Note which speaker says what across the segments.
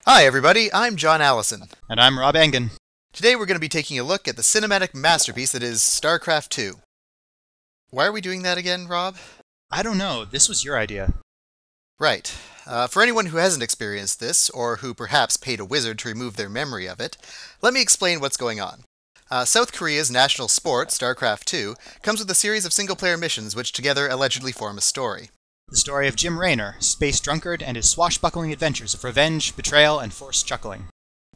Speaker 1: Hi everybody, I'm John Allison.
Speaker 2: And I'm Rob Engen.
Speaker 1: Today we're going to be taking a look at the cinematic masterpiece that is Starcraft 2. Why are we doing that again, Rob?
Speaker 2: I don't know, this was your idea.
Speaker 1: Right. For anyone who hasn't experienced this, or who perhaps paid a wizard to remove their memory of it, let me explain what's going on. South Korea's national sport, Starcraft 2, comes with a series of single-player missions which together allegedly form a story.
Speaker 2: The story of Jim Raynor, space drunkard, and his swashbuckling adventures of revenge, betrayal, and forced chuckling.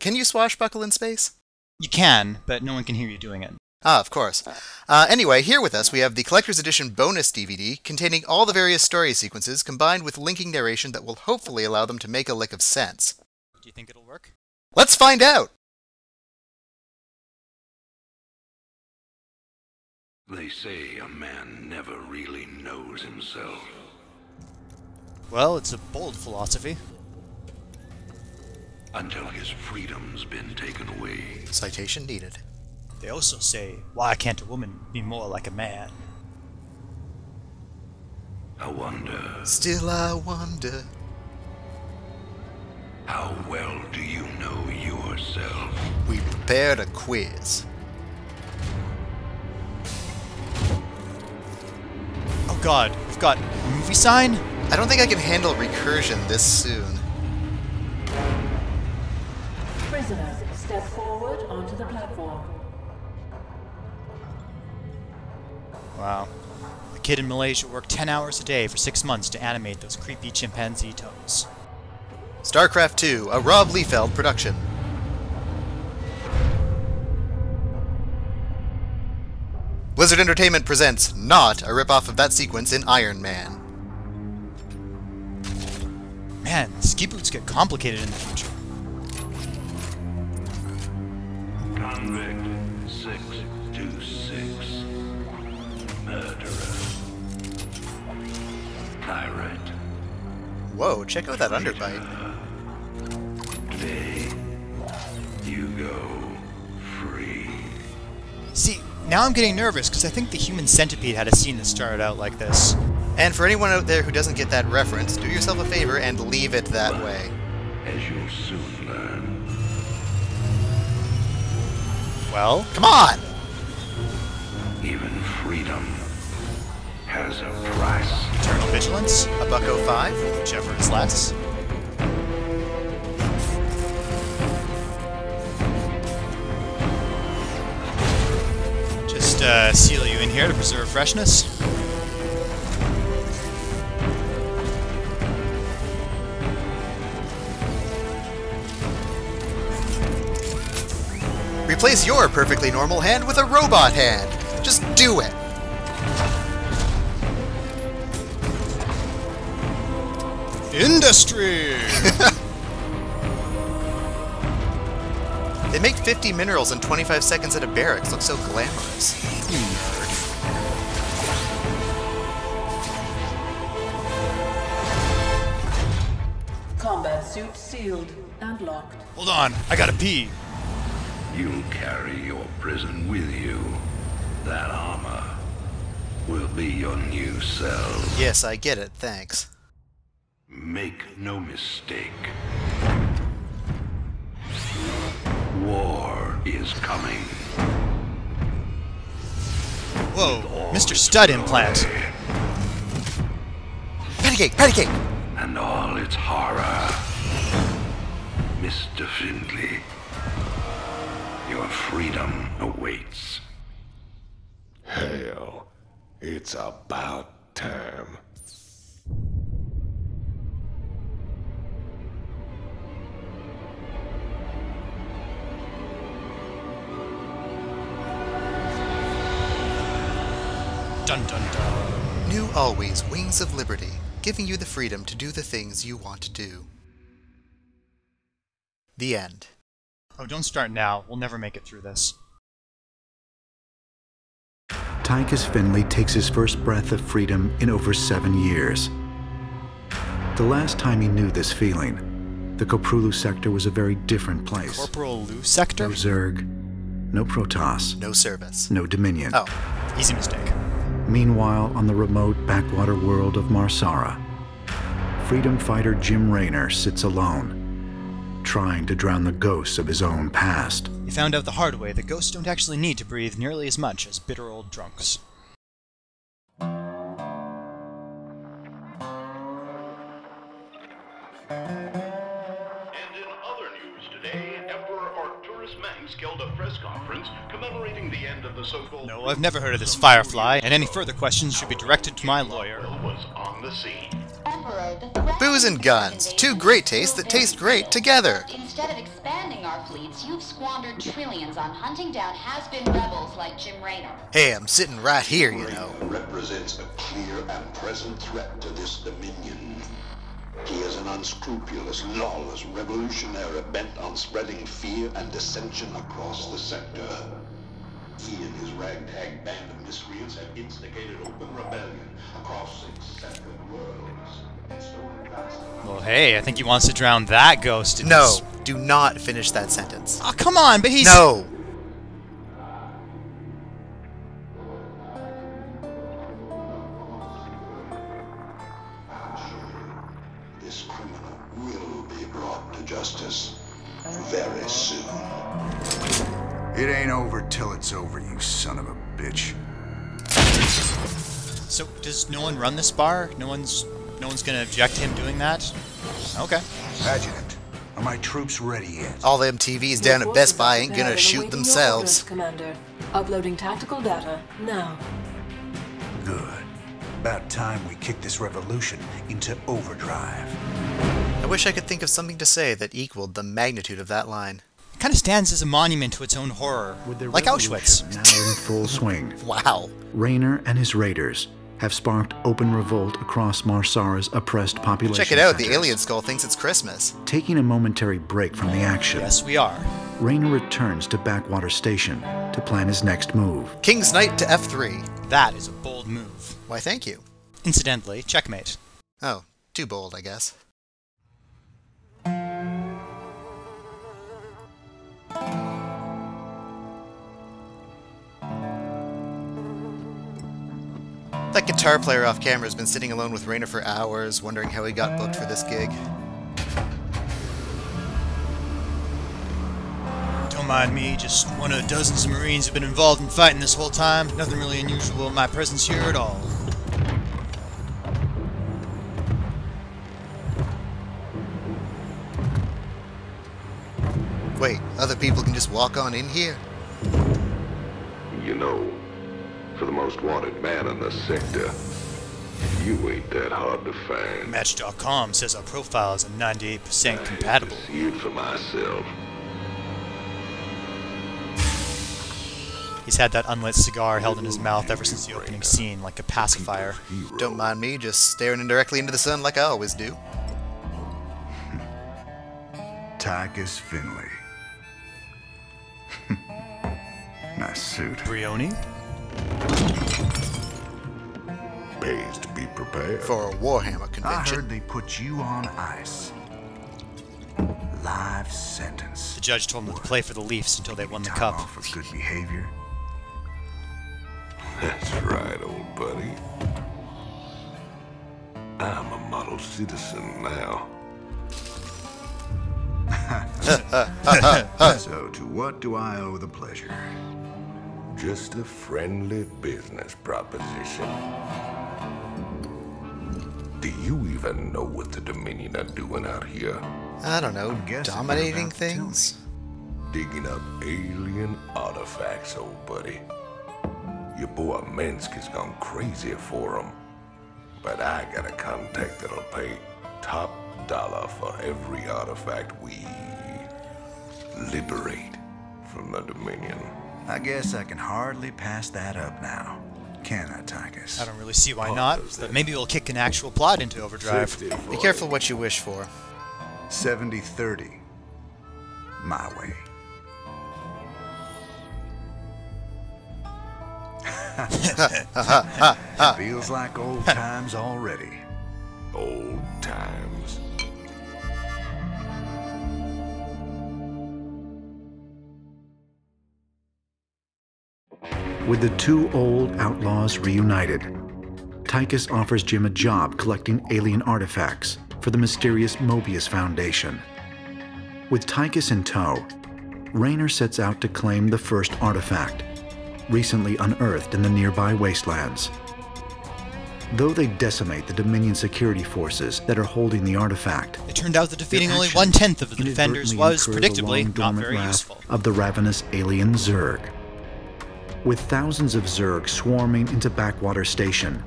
Speaker 1: Can you swashbuckle in space?
Speaker 2: You can, but no one can hear you doing it.
Speaker 1: Ah, of course. Anyway, here with us we have the Collector's Edition bonus DVD containing all the various story sequences combined with linking narration that will hopefully allow them to make a lick of sense.
Speaker 2: Do you think it'll work?
Speaker 1: Let's find out!
Speaker 3: They say a man never really knows himself.
Speaker 2: Well, it's a bold philosophy.
Speaker 3: Until his freedom's been taken away.
Speaker 1: Citation needed.
Speaker 2: They also say, why can't a woman be more like a man?
Speaker 3: I wonder,
Speaker 1: Still I wonder.
Speaker 3: how well do you know yourself?
Speaker 1: We prepared a quiz.
Speaker 2: Oh god, we've got a movie sign?
Speaker 1: I don't think I can handle recursion this soon.
Speaker 4: Prisoners, step forward onto the platform.
Speaker 2: Wow. A kid in Malaysia worked 10 hours a day for 6 months to animate those creepy chimpanzee toes.
Speaker 1: Starcraft 2, a Rob Liefeld production. Blizzard Entertainment presents not a ripoff of that sequence in Iron Man.
Speaker 2: Man, ski boots get complicated in the future.
Speaker 3: Convict 626. Murderer. Pirate.
Speaker 1: Whoa, check out that underbite.
Speaker 3: Today, you go free.
Speaker 2: See, now I'm getting nervous because I think the Human Centipede had a scene that started out like this.
Speaker 1: And for anyone out there who doesn't get that reference, do yourself a favor and leave it that way.
Speaker 3: As you'll soon learn.
Speaker 2: Well?
Speaker 1: Come on!
Speaker 3: Even freedom has a price.
Speaker 2: Eternal Vigilance,
Speaker 1: A $1.05?
Speaker 2: whichever is less. Just seal you in here to preserve freshness.
Speaker 1: Replace your perfectly normal hand with a robot hand. Just do it.
Speaker 2: Industry!
Speaker 1: They make 50 minerals in 25 seconds at a barracks. Looks so glamorous. You nerd.
Speaker 4: Combat suit sealed and locked.
Speaker 2: Hold on, I gotta pee.
Speaker 3: You'll carry your prison with you. That armor will be your new cell.
Speaker 1: Yes, I get it, thanks.
Speaker 3: Make no mistake. War is coming.
Speaker 2: Whoa, Mr. Stud Implant.
Speaker 1: Patty cake! Patty cake!
Speaker 3: And all its horror. Mr. Findlay, your freedom awaits.
Speaker 5: Hell, it's about time.
Speaker 2: Dun dun dun.
Speaker 1: New always, Wings of Liberty, giving you the freedom to do the things you want to do. The end.
Speaker 2: Oh, don't start now. We'll never make it through this.
Speaker 6: Tychus Finley takes his first breath of freedom in over 7 years. The last time he knew this feeling, the Koprulu sector was a very different place.
Speaker 2: Corporal Lou Sector?
Speaker 6: No Zerg, no Protoss,
Speaker 1: No service.
Speaker 6: no Dominion.
Speaker 1: Oh.
Speaker 2: Easy mistake.
Speaker 6: Meanwhile, on the remote backwater world of Marsara, freedom fighter Jim Raynor sits alone, trying to drown the ghosts of his own past.
Speaker 2: He found out the hard way that ghosts don't actually need to breathe nearly as much as bitter old drunks.
Speaker 7: Held a press conference commemorating the end of the so-called...
Speaker 2: No, I've never heard of this Firefly, and any further questions should be directed to my lawyer.
Speaker 7: ...was on the scene.
Speaker 1: Booze and guns. Two great tastes that taste great together.
Speaker 8: Instead of expanding our fleets, you've squandered trillions on hunting down has-been rebels like Jim Raynor.
Speaker 1: Hey, I'm sitting right here, you know.
Speaker 3: Represents a clear and present threat to this dominion. He is an unscrupulous, lawless revolutionary bent on spreading fear and dissension across the sector. He and his ragtag band of miscreants have instigated open rebellion across 6 separate worlds. And stolen vast amounts...
Speaker 2: Well, hey, I think he wants to drown that ghost in
Speaker 1: No,
Speaker 2: his...
Speaker 1: do not finish that sentence.
Speaker 2: Oh, come on, but he's...
Speaker 1: No!
Speaker 3: This criminal will be brought to justice very soon.
Speaker 9: It ain't over till it's over, you son of a bitch.
Speaker 2: So, does no one run this bar? No one's gonna object to him doing that? Okay.
Speaker 9: Adjutant, are my troops ready yet?
Speaker 1: All them TVs down at Best Buy ain't gonna shoot themselves.
Speaker 4: Commander, uploading tactical data now.
Speaker 9: Good. About time we kick this revolution into overdrive.
Speaker 1: I wish I could think of something to say that equaled the magnitude of that line.
Speaker 2: It kind of stands as a monument to its own horror,
Speaker 6: With the
Speaker 2: like Auschwitz.
Speaker 6: revolution now in full swing,
Speaker 1: Wow.
Speaker 6: Raynor and his raiders have sparked open revolt across Marsara's oppressed population.
Speaker 1: Check it out, the
Speaker 6: centers.
Speaker 1: alien skull thinks it's Christmas.
Speaker 6: Taking a momentary break from the action,
Speaker 2: Yes, we are.
Speaker 6: Raynor returns to Backwater Station to plan his next move.
Speaker 1: King's Knight to F3.
Speaker 2: That is a bold move.
Speaker 1: Why, thank you.
Speaker 2: Incidentally, checkmate.
Speaker 1: Oh, too bold, I guess. That guitar player off camera has been sitting alone with Raynor for hours, wondering how he got booked for this gig.
Speaker 2: Don't mind me, just one of dozens of Marines who've been involved in fighting this whole time. Nothing really unusual in my presence here at all.
Speaker 1: Wait, other people can just walk on in here?
Speaker 3: You know, for the most wanted man in the sector, you ain't that hard to find.
Speaker 2: Match.com says our profiles are 98% compatible.
Speaker 3: See it for myself.
Speaker 2: He's had that unlit cigar held in his mouth ever since the opening scene, like a pacifier.
Speaker 1: Don't mind me, just staring indirectly into the sun like I always do.
Speaker 9: Tychus Finley. Nice suit.
Speaker 2: Brioni?
Speaker 5: Pays to be prepared.
Speaker 1: For a Warhammer
Speaker 9: I
Speaker 1: convention.
Speaker 9: heard they put you on ice. Life sentence.
Speaker 2: The judge told him to play for the Leafs until they won the
Speaker 9: Time
Speaker 2: cup.
Speaker 9: off for good behavior.
Speaker 3: That's right, old buddy. I'm a model citizen now.
Speaker 9: So, to what do I owe the pleasure?
Speaker 3: Just a friendly business proposition. Do you even know what the Dominion are doing out here?
Speaker 1: I don't know,
Speaker 9: guessing you're
Speaker 1: dominating
Speaker 9: about to tell me.
Speaker 1: things?
Speaker 3: Digging up alien artifacts, old buddy. Your boy Minsk has gone crazy for them. But I got a contact that'll pay top dollar for every artifact we liberate from the Dominion.
Speaker 9: I guess I can hardly pass that up now. Can I, Tychus?
Speaker 2: I don't really see why not, but maybe we'll kick an actual plot into overdrive.
Speaker 1: Be careful what you wish for.
Speaker 9: 70-30. My way. Feels like old times already.
Speaker 3: Old times.
Speaker 6: With the two old outlaws reunited, Tychus offers Jim a job collecting alien artifacts for the mysterious Mobius Foundation. With Tychus in tow, Raynor sets out to claim the first artifact, recently unearthed in the nearby wastelands. Though they decimate the Dominion security forces that are holding the artifact,
Speaker 2: It turned out that defeating
Speaker 6: their
Speaker 2: only
Speaker 6: actions
Speaker 2: 1/10 of the defenders
Speaker 6: inadvertently
Speaker 2: was,
Speaker 6: incur the
Speaker 2: predictably, not
Speaker 6: long-dormant
Speaker 2: very
Speaker 6: wrath
Speaker 2: useful.
Speaker 6: of the ravenous alien Zerg. With thousands of Zerg swarming into Backwater Station,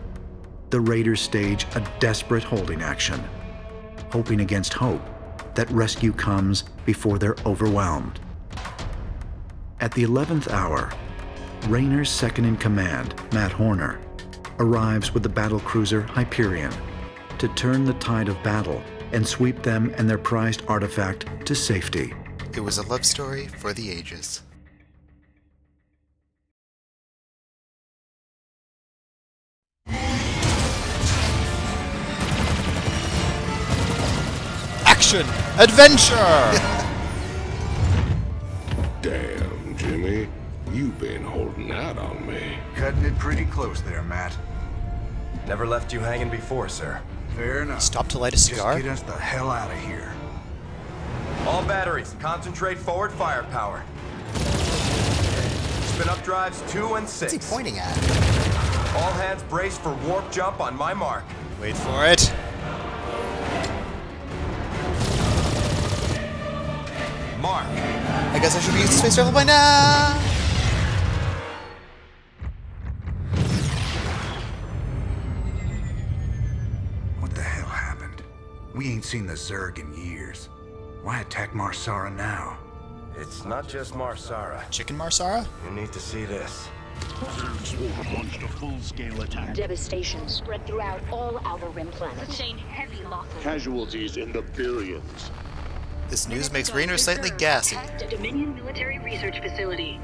Speaker 6: the Raiders stage a desperate holding action, hoping against hope that rescue comes before they're overwhelmed. At the 11th hour, Raynor's second-in-command, Matt Horner, arrives with the battlecruiser Hyperion to turn the tide of battle and sweep them and their prized artifact to safety.
Speaker 1: It was a love story for the ages.
Speaker 2: Action! Adventure!
Speaker 5: Damn, Jimmy. You've been holding out on me.
Speaker 9: Cutting it pretty close there, Matt.
Speaker 10: Never left you hanging before, sir.
Speaker 9: Fair enough.
Speaker 2: Stop to light a cigar?
Speaker 9: Just get us the hell out of here.
Speaker 10: All batteries, concentrate forward firepower. Spin up drives 2 and 6.
Speaker 1: What's he pointing at?
Speaker 10: All hands brace for warp jump on my mark.
Speaker 2: Wait for it.
Speaker 10: Mark.
Speaker 1: I guess I should be used to space travel by now!
Speaker 9: What the hell happened? We ain't seen the Zerg in years. Why attack Marsara now?
Speaker 10: It's not just Marsara.
Speaker 2: Chicken Marsara?
Speaker 10: You need to see this.
Speaker 7: Zerg Swarm launched a full-scale attack.
Speaker 11: Devastation spread throughout all Outer Rim planets. Sustained heavy losses.
Speaker 7: Casualties in the billions.
Speaker 1: This news makes Raynor slightly gassy.
Speaker 11: Attacked a Dominion military research facility.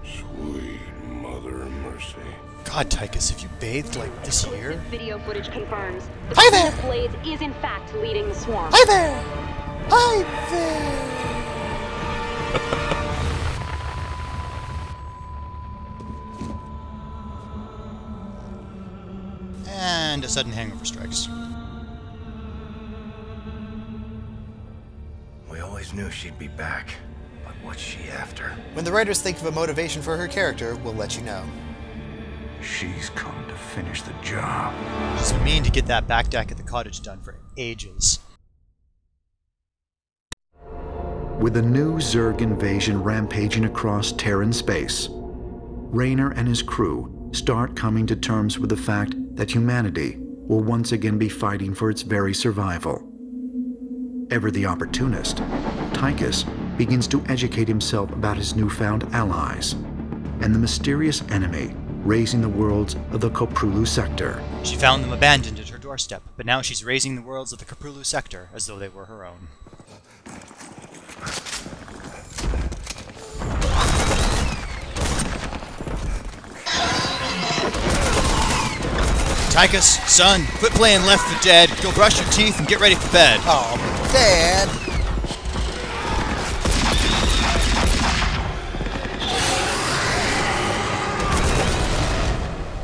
Speaker 5: Sweet mother of mercy.
Speaker 2: God, Tychus, have you bathed like this year?
Speaker 11: Video footage confirms the
Speaker 1: Hi there!
Speaker 11: Blades is in fact leading the swarm.
Speaker 1: Hi there! Hi there!
Speaker 2: And a sudden hangover strikes.
Speaker 10: We always knew she'd be back. But what's she after?
Speaker 1: When the writers think of a motivation for her character, we'll let you know.
Speaker 9: She's come to finish the job.
Speaker 2: She's been meaning to get that back deck at the cottage done for ages.
Speaker 6: With a new Zerg invasion rampaging across Terran space, Raynor and his crew start coming to terms with the fact that humanity will once again be fighting for its very survival. Ever the opportunist, Tychus begins to educate himself about his newfound allies and the mysterious enemy raising the worlds of the Koprulu sector.
Speaker 2: She found them abandoned at her doorstep, but now she's raising the worlds of the Koprulu sector as though they were her own. Tychus, son, quit playing Left 4 Dead, go brush your teeth and get ready for bed.
Speaker 1: Oh, Dad!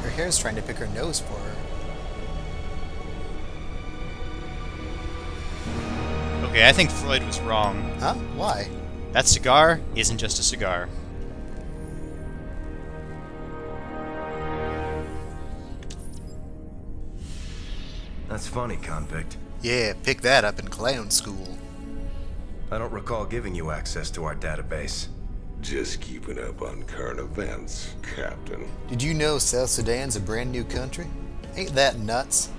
Speaker 1: Her hair's trying to pick her nose for her.
Speaker 2: Okay, I think Freud was wrong.
Speaker 1: Huh? Why?
Speaker 2: That cigar isn't just a cigar.
Speaker 10: That's funny, convict.
Speaker 1: Yeah, pick that up in clown school.
Speaker 10: I don't recall giving you access to our database.
Speaker 5: Just keeping up on current events, Captain.
Speaker 1: Did you know South Sudan's a brand new country? Ain't that nuts?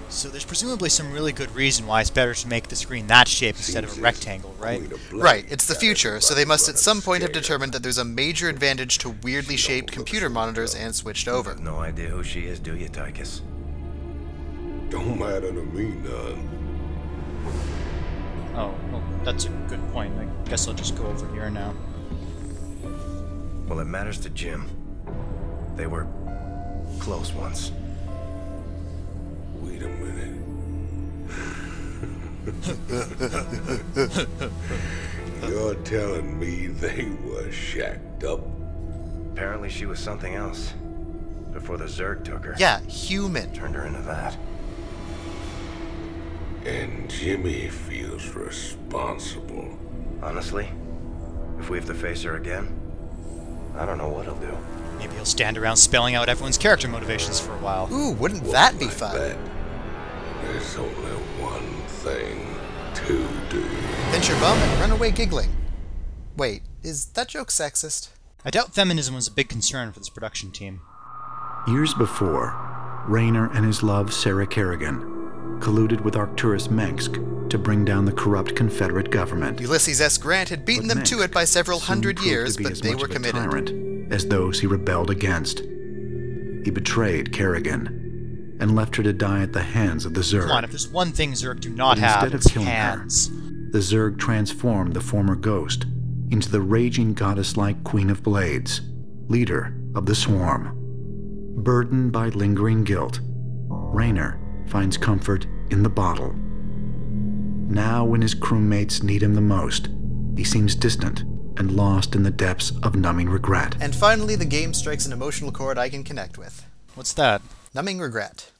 Speaker 2: So there's presumably some really good reason why it's better to make the screen that shape instead of a rectangle, right?
Speaker 1: Right, it's the future, so they must at some point have determined that there's a major advantage to weirdly shaped computer monitors and switched over.
Speaker 10: No idea who she is, do you, Tychus?
Speaker 5: Don't matter to me none.
Speaker 2: Oh, well, that's a good point. I guess I'll just go over here now.
Speaker 10: Well, it matters to Jim. They were close once.
Speaker 5: Wait a minute. You're telling me they were shacked up?
Speaker 10: Apparently she was something else. Before the Zerg took her.
Speaker 1: Yeah, human.
Speaker 10: Turned her into that.
Speaker 5: And Jimmy feels responsible.
Speaker 10: Honestly, if we have to face her again, I don't know what he'll do.
Speaker 2: Maybe he'll stand around spelling out everyone's character motivations for a while.
Speaker 1: Ooh, wouldn't that be fun?
Speaker 5: There's only one thing to do.
Speaker 1: Pinch your bum and run away giggling. Wait, is that joke sexist?
Speaker 2: I doubt feminism was a big concern for this production team.
Speaker 6: Years before, Raynor and his love, Sarah Kerrigan, colluded with Arcturus Mengsk to bring down the corrupt Confederate government.
Speaker 1: Ulysses S. Grant had beaten them to it by several hundred years, but they were committed.
Speaker 6: Tyrant as those he rebelled against. He betrayed Kerrigan and left her to die at the hands of the Zerg.
Speaker 2: Come on, if there's one thing Zerg do not have,
Speaker 6: instead of
Speaker 2: it's
Speaker 6: killing
Speaker 2: hands.
Speaker 6: her, the Zerg transformed the former Ghost into the raging goddess-like Queen of Blades, leader of the Swarm. Burdened by lingering guilt, Raynor finds comfort in the bottle. Now, when his crewmates need him the most, he seems distant and lost in the depths of numbing regret.
Speaker 1: And finally, the game strikes an emotional chord I can connect with.
Speaker 2: What's that?
Speaker 1: Numbing regret.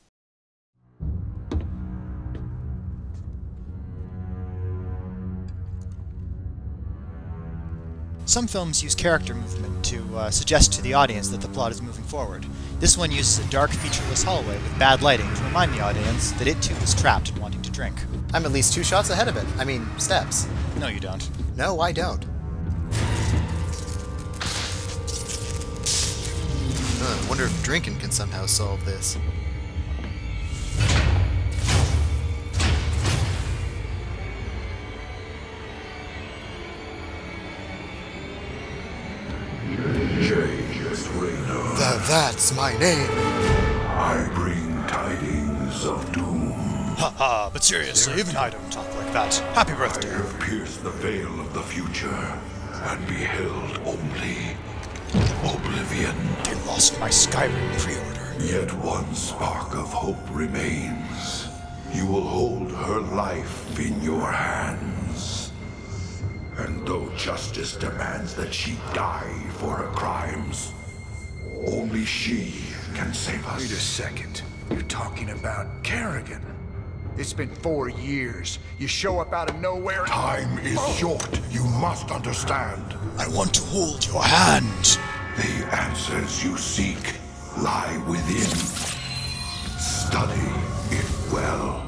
Speaker 2: Some films use character movement to suggest to the audience that the plot is moving forward. This one uses a dark, featureless hallway with bad lighting to remind the audience that it too is trapped in wanting to drink.
Speaker 1: I'm at least 2 shots ahead of it. I mean, steps.
Speaker 2: No, you don't.
Speaker 1: No, I don't. I wonder if drinking can somehow solve this. That's my name.
Speaker 3: I bring tidings of doom.
Speaker 2: Ha ha, but seriously, even I don't talk like that. Happy birthday.
Speaker 3: I have pierced the veil of the future and beheld only oblivion.
Speaker 2: They lost my Skyrim pre-order.
Speaker 3: Yet one spark of hope remains. You will hold her life in your hands. And though justice demands that she die for her crimes, only she can save us.
Speaker 9: Wait a second. You're talking about Kerrigan. It's been 4 years. You show up out of nowhere.
Speaker 3: Time is short. You must understand.
Speaker 2: I want to hold your hand.
Speaker 3: The answers you seek lie within. Study it well.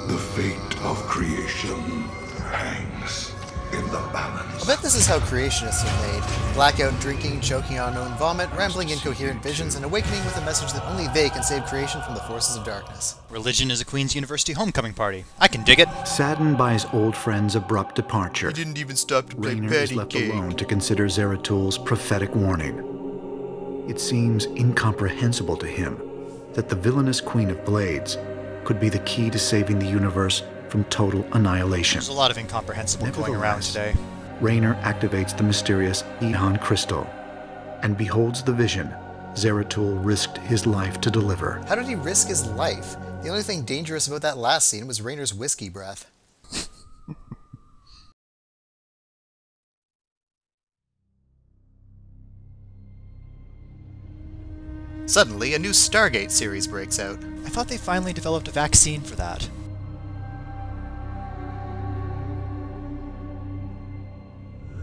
Speaker 3: The fate of creation hangs in the balance.
Speaker 1: I bet this is how creationists are made. Blackout drinking, choking on own vomit, rambling incoherent visions, and awakening with a message that only they can save creation from the forces of darkness.
Speaker 2: Religion is a Queen's University homecoming party. I can dig it.
Speaker 6: Saddened by his old friend's abrupt departure,
Speaker 1: He didn't even stop to play
Speaker 6: Raynor is
Speaker 1: patty
Speaker 6: left
Speaker 1: cake.
Speaker 6: alone to consider Zeratul prophetic warning. It seems incomprehensible to him that the villainous Queen of Blades could be the key to saving the universe from total annihilation.
Speaker 2: There's a lot of incomprehensible going around today.
Speaker 6: Raynor activates the mysterious Eon Crystal and beholds the vision Zeratul risked his life to deliver.
Speaker 1: How did he risk his life? The only thing dangerous about that last scene was Raynor's whiskey breath. Suddenly, a new Stargate series breaks out.
Speaker 2: I thought they finally developed a vaccine for that.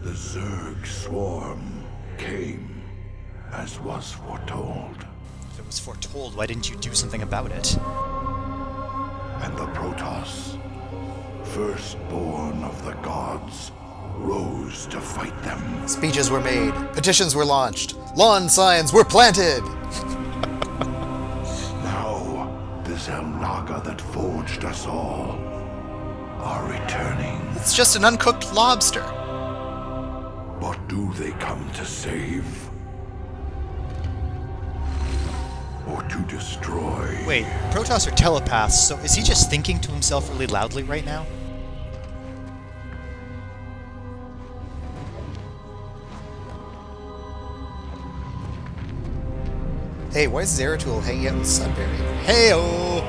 Speaker 3: The Zerg swarm came as was foretold.
Speaker 2: If it was foretold, why didn't you do something about it?
Speaker 3: And the Protoss, firstborn of the gods, rose to fight them.
Speaker 1: Speeches were made, petitions were launched, lawn signs were planted!
Speaker 3: Now, the Zelnaga that forged us all are returning.
Speaker 1: It's just an uncooked lobster.
Speaker 3: What do they come to save? Or to destroy?
Speaker 2: Wait, Protoss are telepaths, so is he just thinking to himself really loudly right now?
Speaker 1: Hey, why is Zeratul hanging out with Sudbury?
Speaker 2: Hey-oh!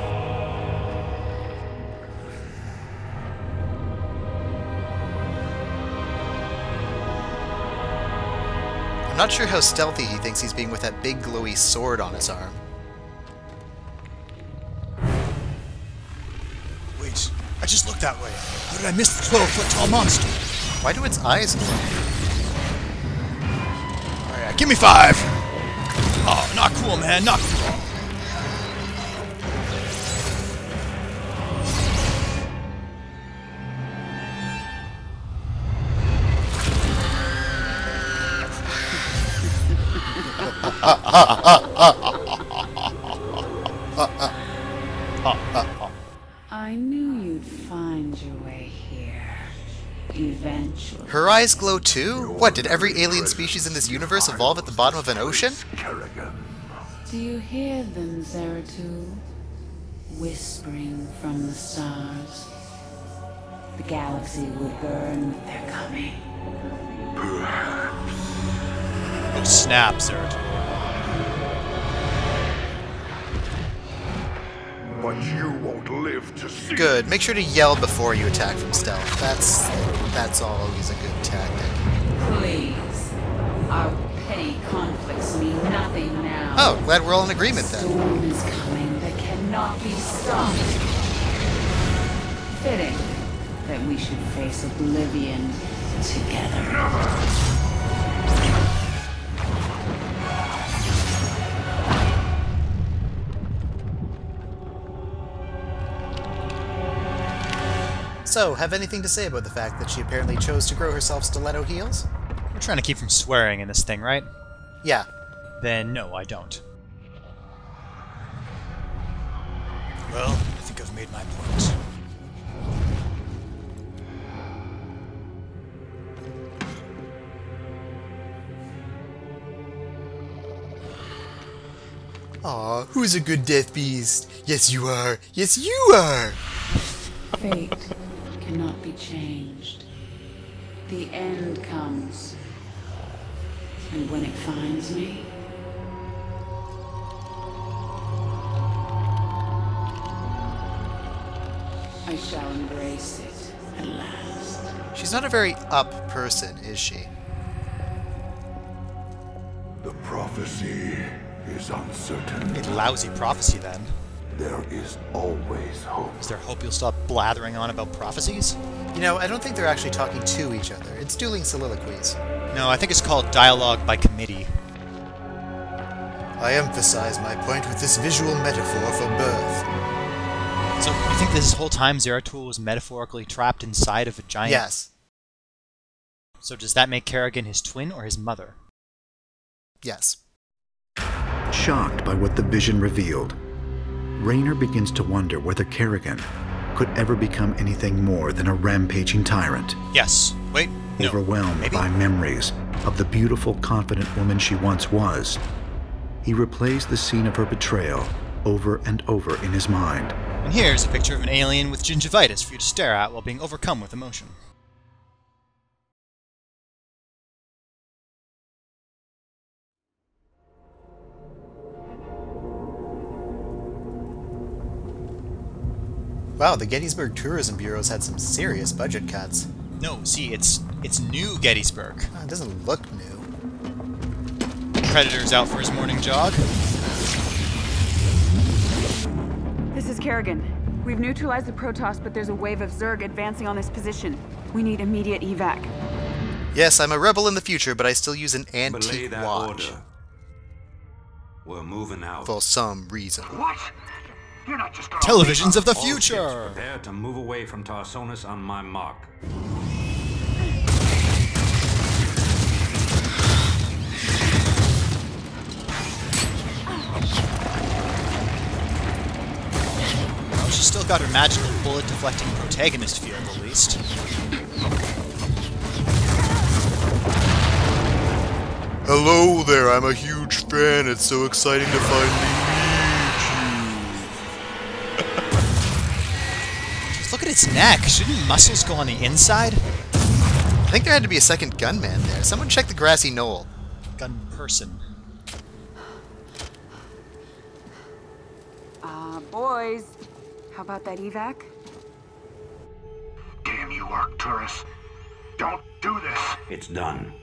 Speaker 1: I'm not sure how stealthy he thinks he's being with that big glowy sword on his arm.
Speaker 2: Wait, that way? How did I miss the 12-foot-tall monster?
Speaker 1: Why do its eyes glow?
Speaker 2: Alright, give me 5! Oh, not cool, man, not cool.
Speaker 12: I knew you'd find your way here. Eventually.
Speaker 1: Her eyes glow too? What, did every alien species in this universe evolve at the bottom of an ocean?
Speaker 12: Do you hear them, Zeratul? Whispering from the stars. The galaxy will burn with their coming.
Speaker 2: Oh snap, Zeratul.
Speaker 5: But you won't live to see.
Speaker 1: Good. Make sure to yell before you attack from stealth. That's always a good tactic.
Speaker 12: Please. Our petty conflicts mean nothing now.
Speaker 1: Oh, glad we're all in agreement then.
Speaker 12: The storm is coming that cannot be stopped. Fitting that we should face oblivion together.
Speaker 1: So, have anything to say about the fact that she apparently chose to grow herself stiletto heels?
Speaker 2: We're trying to keep from swearing in this thing, right?
Speaker 1: Yeah.
Speaker 2: Then no, I don't. Well, I think I've made my point.
Speaker 1: Aw, who's a good death beast? Yes, you are. Yes, you are!
Speaker 12: Fate cannot be changed. The end comes. And when it finds me, I shall embrace it at last.
Speaker 1: She's not a very up person, is she?
Speaker 5: The prophecy is uncertain.
Speaker 2: A lousy prophecy, then.
Speaker 5: There is always hope.
Speaker 2: Is there hope you'll stop blathering on about prophecies?
Speaker 1: You know, I don't think they're actually talking to each other. It's dueling soliloquies.
Speaker 2: No, I think it's called dialogue by committee.
Speaker 1: I emphasize my point with this visual metaphor for birth.
Speaker 2: So, you think this whole time Zeratul was metaphorically trapped inside of a giant...
Speaker 1: Yes.
Speaker 2: So does that make Kerrigan his twin or his mother?
Speaker 1: Yes.
Speaker 6: Shocked by what the vision revealed, Raynor begins to wonder whether Kerrigan could ever become anything more than a rampaging tyrant.
Speaker 2: Yes. Wait. No.
Speaker 6: Overwhelmed
Speaker 2: Maybe.
Speaker 6: by memories of the beautiful, confident woman she once was, he replays the scene of her betrayal over and over in his mind.
Speaker 2: And here's a picture of an alien with gingivitis for you to stare at while being overcome with emotion.
Speaker 1: Wow, the Gettysburg Tourism Bureau's had some serious budget cuts.
Speaker 2: No, see, it's new Gettysburg.
Speaker 1: Oh, it doesn't look new.
Speaker 2: Predator's out for his morning jog.
Speaker 13: This is Kerrigan. We've neutralized the Protoss, but there's a wave of Zerg advancing on this position. We need immediate evac.
Speaker 1: Yes, I'm a rebel in the future, but I still use an
Speaker 14: Belay
Speaker 1: antique
Speaker 14: that
Speaker 1: watch.
Speaker 14: order. We're moving out.
Speaker 1: For some reason.
Speaker 14: What? You're not just
Speaker 2: Televisions of the
Speaker 14: All
Speaker 2: future!
Speaker 14: ships prepare to move away from Tarsonis on my mark.
Speaker 2: Well, she's still got her magical bullet-deflecting protagonist field, at least.
Speaker 1: Hello there, I'm a huge fan. It's so exciting to finally
Speaker 2: Just look at its neck. Shouldn't muscles go on the inside?
Speaker 1: I think there had to be a second gunman there. Someone check the grassy knoll.
Speaker 2: Gun person.
Speaker 13: Boys, how about that evac?
Speaker 3: Damn you, Arcturus. Don't do this.
Speaker 14: It's done.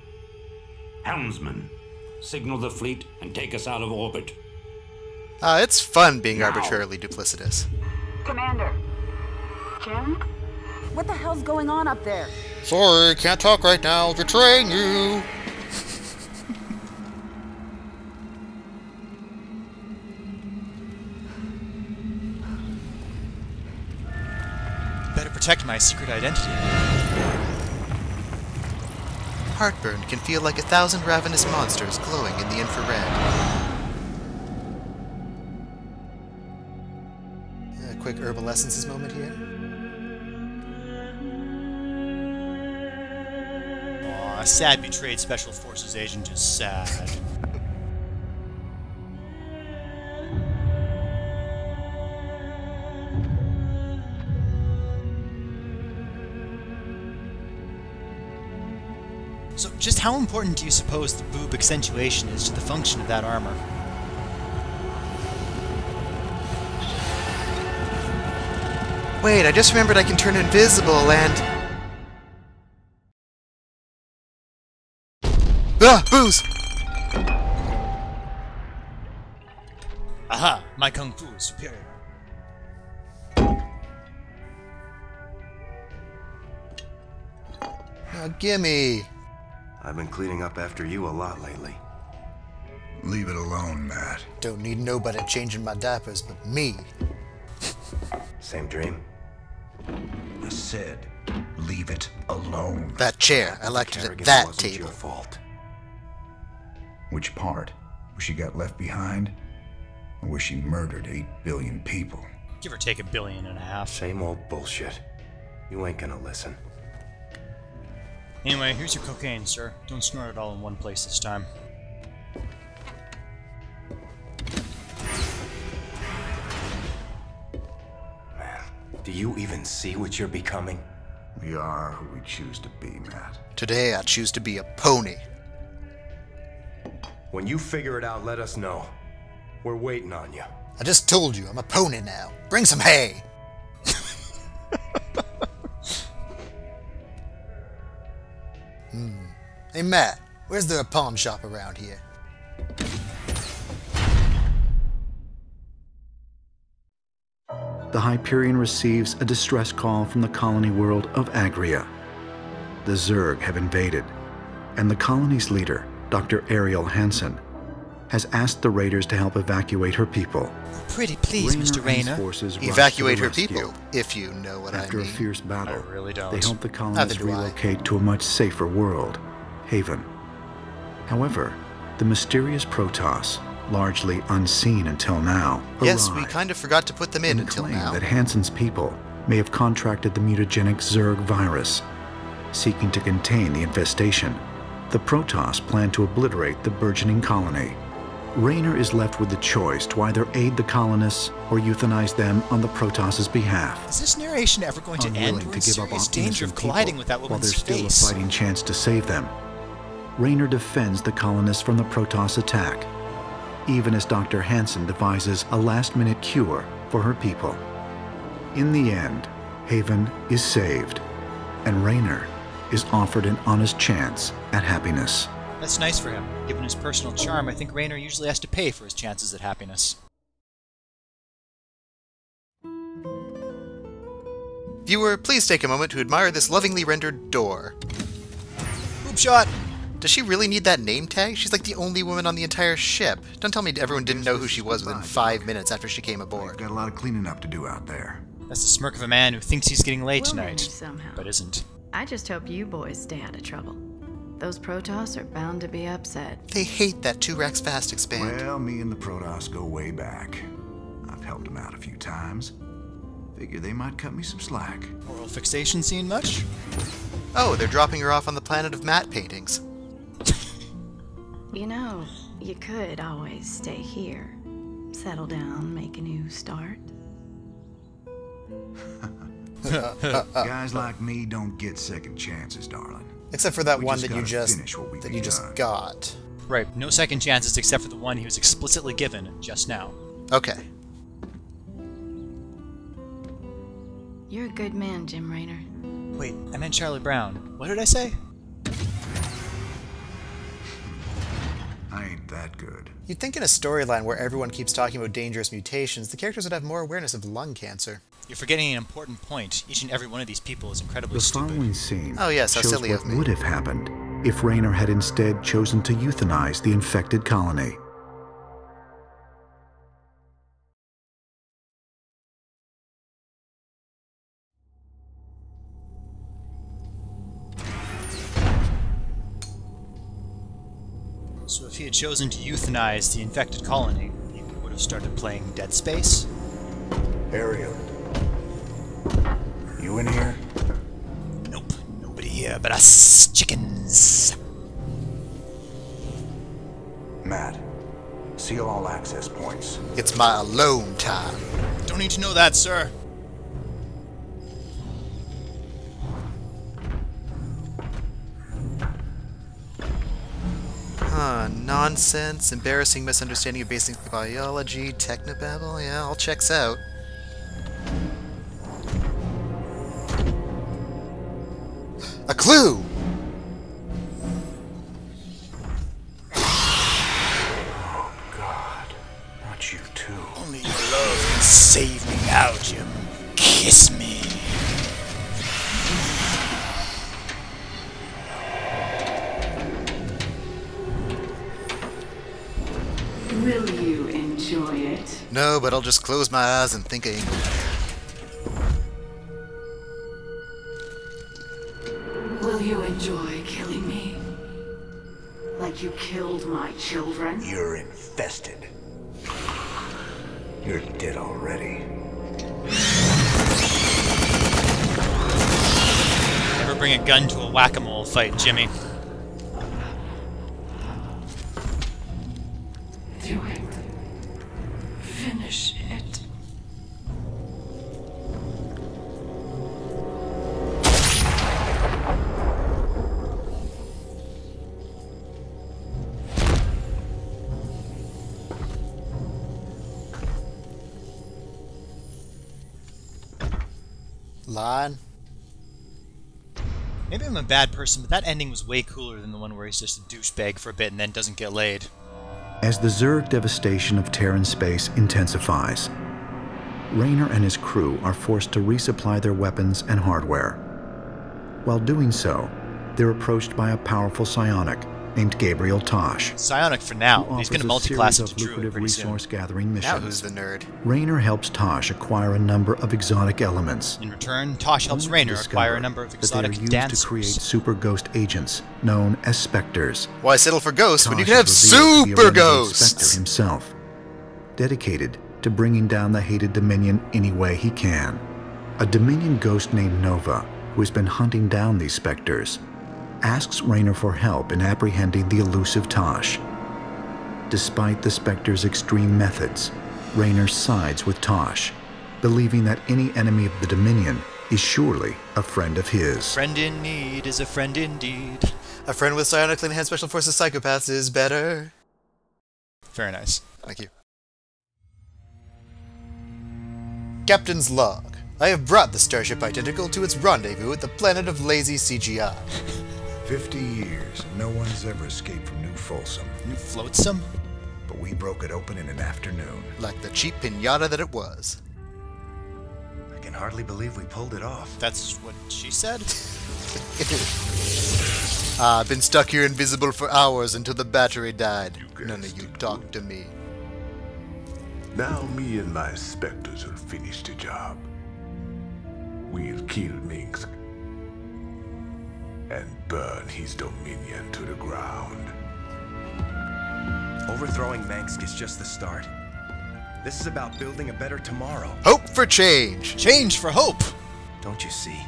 Speaker 14: Helmsman, signal the fleet and take us out of orbit.
Speaker 1: It's fun being arbitrarily duplicitous.
Speaker 13: Commander. Jim? What the hell's going on up there?
Speaker 1: Sorry, can't talk right now. Betraying you.
Speaker 2: Better protect my secret identity.
Speaker 1: Heartburn can feel like 1,000 ravenous monsters glowing in the infrared. A quick herbal essences moment here.
Speaker 2: Aw, a sad betrayed Special Forces agent is sad. So, just how important do you suppose the boob accentuation is to the function of that armor?
Speaker 1: Wait, I just remembered I can turn invisible and... Ah! Booze!
Speaker 2: Aha! My kung fu is superior.
Speaker 1: Now gimme!
Speaker 10: I've been cleaning up after you a lot lately.
Speaker 9: Leave it alone, Matt.
Speaker 1: Don't need nobody changing my diapers but me.
Speaker 10: Same dream?
Speaker 9: I said, leave it alone.
Speaker 1: That chair, I liked it at
Speaker 10: Kerrigan
Speaker 1: that
Speaker 10: wasn't
Speaker 1: table.
Speaker 10: your fault.
Speaker 9: Which part? Where she got left behind? Or where she murdered 8 billion people?
Speaker 2: Give or take 1.5 billion.
Speaker 10: Same old bullshit. You ain't gonna listen.
Speaker 2: Anyway, here's your cocaine, sir. Don't snort it all in one place this time.
Speaker 10: Man, do you even see what you're becoming?
Speaker 9: We are who we choose to be, Matt.
Speaker 1: Today I choose to be a pony.
Speaker 10: When you figure it out, let us know. We're waiting on you.
Speaker 1: I just told you, I'm a pony now. Bring some hay! Hey Matt, where's there a pawn shop around here?
Speaker 6: The Hyperion receives a distress call from the colony world of Agria. The Zerg have invaded, and the colony's leader, Dr. Ariel Hansen, has asked the raiders to help evacuate her people.
Speaker 2: Pretty please, Mr. Rayner.
Speaker 1: Evacuate her people, if you know what I mean.
Speaker 6: After a fierce battle,
Speaker 2: I really don't.
Speaker 6: they help the colonists relocate to a much safer world, Haven. However, the mysterious Protoss, largely unseen until now,
Speaker 1: yes, we kind of forgot to put them in until now.
Speaker 6: That Hansen's people may have contracted the mutagenic Zerg virus. Seeking to contain the infestation, the Protoss plan to obliterate the burgeoning colony. Rayner is left with the choice to either aid the colonists or euthanize them on the Protoss's behalf.
Speaker 2: Is this narration ever going to end? We're in serious danger of colliding with that woman's face.
Speaker 6: While there's still a fighting chance to save them, Rayner defends the colonists from the Protoss attack, even as Dr. Hansen devises a last-minute cure for her people. In the end, Haven is saved, and Rayner is offered an honest chance at happiness.
Speaker 2: That's nice for him. Given his personal charm, I think Rayner usually has to pay for his chances at happiness.
Speaker 1: Viewer, please take a moment to admire this lovingly rendered door.
Speaker 2: Boop shot!
Speaker 1: Does she really need that name tag? She's like the only woman on the entire ship. Don't tell me everyone didn't know who she was within 5 minutes after she came aboard.
Speaker 9: Got a lot of cleaning up to do out there.
Speaker 2: That's the smirk of a man who thinks he's getting laid tonight,
Speaker 15: somehow.
Speaker 2: but isn't.
Speaker 15: I just hope you boys stay out of trouble. Those Protoss are bound to be upset.
Speaker 1: They hate that 2 racks fast expand.
Speaker 9: Well, me and the Protoss go way back. I've helped them out a few times. Figure they might cut me some slack.
Speaker 2: Oral fixation scene much?
Speaker 1: Oh, they're dropping her off on the planet of matte paintings.
Speaker 15: You know, you could always stay here. Settle down, make a new start.
Speaker 9: Guys like me don't get second chances, darling.
Speaker 1: Except for that
Speaker 9: We
Speaker 1: one
Speaker 9: just
Speaker 1: that you
Speaker 9: gotta
Speaker 1: just
Speaker 9: finish what we
Speaker 1: just
Speaker 9: begun.
Speaker 1: got.
Speaker 2: Right, no second chances except for the one he was explicitly given just now.
Speaker 1: Okay.
Speaker 15: You're a good man, Jim Rayner.
Speaker 2: Wait, I meant Charlie Brown. What did I say?
Speaker 9: I ain't that good.
Speaker 1: You'd think in a storyline where everyone keeps talking about dangerous mutations, the characters would have more awareness of lung cancer.
Speaker 2: You're forgetting an important point. Each and every one of these people is incredibly
Speaker 6: The
Speaker 2: stupid.
Speaker 6: following scene
Speaker 1: Oh yes, how
Speaker 6: shows
Speaker 1: silly
Speaker 6: what
Speaker 1: of me.
Speaker 6: would have happened if Raynor had instead chosen to euthanize the infected colony.
Speaker 2: So if he had chosen to euthanize the infected colony, he would have started playing Dead Space.
Speaker 9: Ariel. You in here?
Speaker 2: Nope, nobody here but us chickens.
Speaker 9: Matt, seal all access points.
Speaker 1: It's my alone time.
Speaker 2: Don't need to know that, sir.
Speaker 1: Nonsense, embarrassing misunderstanding of basic biology, technobabble, yeah, all checks out. A clue!
Speaker 9: Oh, God. Not you, too.
Speaker 2: Only your love can save me now, Jim. Kiss me.
Speaker 12: Will you enjoy it?
Speaker 1: No, but I'll just close my eyes and think of England.
Speaker 12: Will you enjoy killing me? Like you killed my children?
Speaker 9: You're infested. You're dead already.
Speaker 2: Never bring a gun to a whack-a-mole fight, Jimmy.
Speaker 12: Do it. Finish it.
Speaker 1: Line.
Speaker 2: Maybe I'm a bad person, but that ending was way cooler than the one where he's just a douchebag for a bit and then doesn't get laid.
Speaker 6: As the Zerg devastation of Terran space intensifies, Raynor and his crew are forced to resupply their weapons and hardware. While doing so, they're approached by a powerful psionic named Gabriel Tosh.
Speaker 2: Psionic for now.
Speaker 6: who
Speaker 2: He's going to
Speaker 6: offers a
Speaker 2: multi-class
Speaker 6: series
Speaker 2: into
Speaker 6: of
Speaker 2: Druid
Speaker 6: lucrative
Speaker 2: pretty soon.
Speaker 6: resource-gathering missions.
Speaker 1: Now who's the nerd?
Speaker 6: Raynor helps Tosh acquire a number of exotic elements.
Speaker 2: In return, Tosh helps
Speaker 6: only to
Speaker 2: Raynor acquire a
Speaker 6: discover
Speaker 2: number of
Speaker 6: that they are
Speaker 2: exotic
Speaker 6: used
Speaker 2: dancers.
Speaker 6: to create super ghost agents known as Spectres.
Speaker 1: Why settle for ghosts when you
Speaker 6: Tosh
Speaker 1: can have
Speaker 6: is revealed to be a
Speaker 1: super
Speaker 6: renegade
Speaker 1: ghosts?
Speaker 6: Spectre himself, dedicated to bringing down the hated Dominion any way he can. A Dominion ghost named Nova, who has been hunting down these Spectres, asks Raynor for help in apprehending the elusive Tosh. Despite the Spectre's extreme methods, Raynor sides with Tosh, believing that any enemy of the Dominion is surely a friend of his.
Speaker 2: Friend in need is a friend indeed.
Speaker 1: A friend with psionically enhanced special forces psychopaths is better.
Speaker 2: Very nice.
Speaker 1: Thank you. Captain's log. I have brought the Starship Identical to its rendezvous at the planet of lazy CGI.
Speaker 9: 50 years, and no one's ever escaped from New Folsom.
Speaker 2: New Floatsome?
Speaker 9: But we broke it open in an afternoon.
Speaker 1: Like the cheap pinata that it was.
Speaker 10: I can hardly believe we pulled it off.
Speaker 2: That's what she said?
Speaker 1: I've been stuck here invisible for hours until the battery died. None of you talk to me.
Speaker 5: Now me and my Spectres will finish the job. We'll kill Minsk and burn his dominion to the ground.
Speaker 10: Overthrowing Mansk is just the start. This is about building a better tomorrow.
Speaker 1: Hope for change!
Speaker 2: Change for hope!
Speaker 10: Don't you see?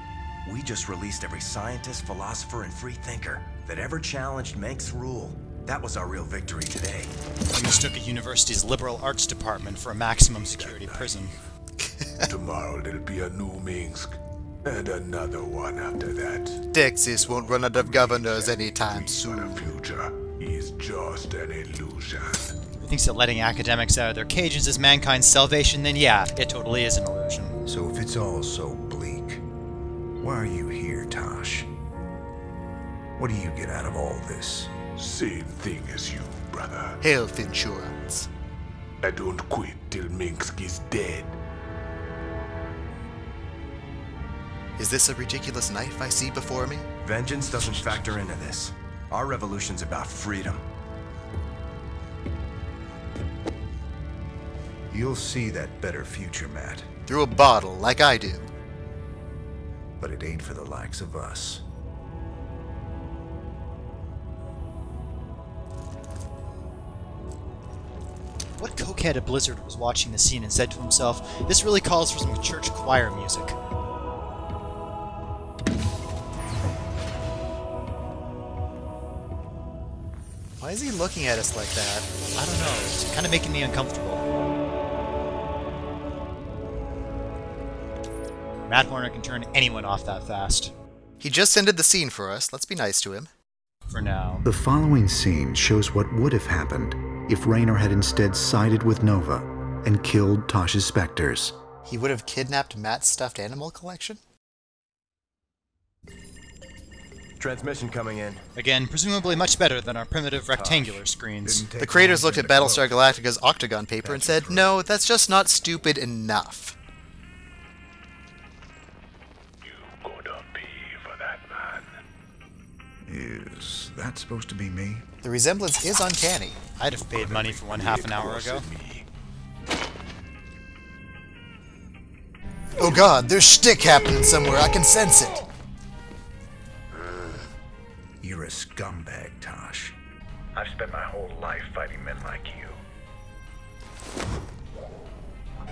Speaker 10: We just released every scientist, philosopher, and free thinker that ever challenged Mansk's rule. That was our real victory today.
Speaker 2: We mistook a university's liberal arts department for a maximum security prison.
Speaker 5: Tomorrow there'll be a new Minsk, and another one after that.
Speaker 1: Texas won't run out of governors anytime soon.
Speaker 5: The future is just an illusion.
Speaker 2: Who thinks that letting academics out of their cages is mankind's salvation, then yeah, it totally is an illusion.
Speaker 9: So if it's all so bleak, why are you here, Tosh? What do you get out of all this?
Speaker 5: Same thing as you, brother.
Speaker 1: Health insurance.
Speaker 5: I don't quit till Minsk is dead.
Speaker 1: Is this a ridiculous knife I see before me?
Speaker 10: Vengeance doesn't factor into this. Our revolution's about freedom.
Speaker 9: You'll see that better future, Matt.
Speaker 1: Through a bottle, like I do.
Speaker 9: But it ain't for the likes of us.
Speaker 2: What cokehead at Blizzard was watching the scene and said to himself, "This really calls for some church choir music"?
Speaker 1: Why is he looking at us like that?
Speaker 2: I don't know. It's kind of making me uncomfortable. Matt Horner can turn anyone off that fast.
Speaker 1: He just ended the scene for us. Let's be nice to him.
Speaker 2: For now.
Speaker 6: The following scene shows what would have happened if Raynor had instead sided with Nova and killed Tosh's specters.
Speaker 1: He would have kidnapped Matt's stuffed animal collection?
Speaker 10: Transmission coming in.
Speaker 2: Again, presumably much better than our primitive rectangular screens.
Speaker 1: The creators looked at Battlestar Galactica's Octagon paper and said, no, that's just not stupid enough.
Speaker 5: You gonna pay for that, man.
Speaker 9: Is that supposed to be me?
Speaker 1: The resemblance is uncanny.
Speaker 2: I'd have paid money for one half an hour ago.
Speaker 1: Oh god, there's shtick happening somewhere. I can sense it.
Speaker 9: You're a scumbag, Tosh.
Speaker 5: I've spent my whole life fighting men like you.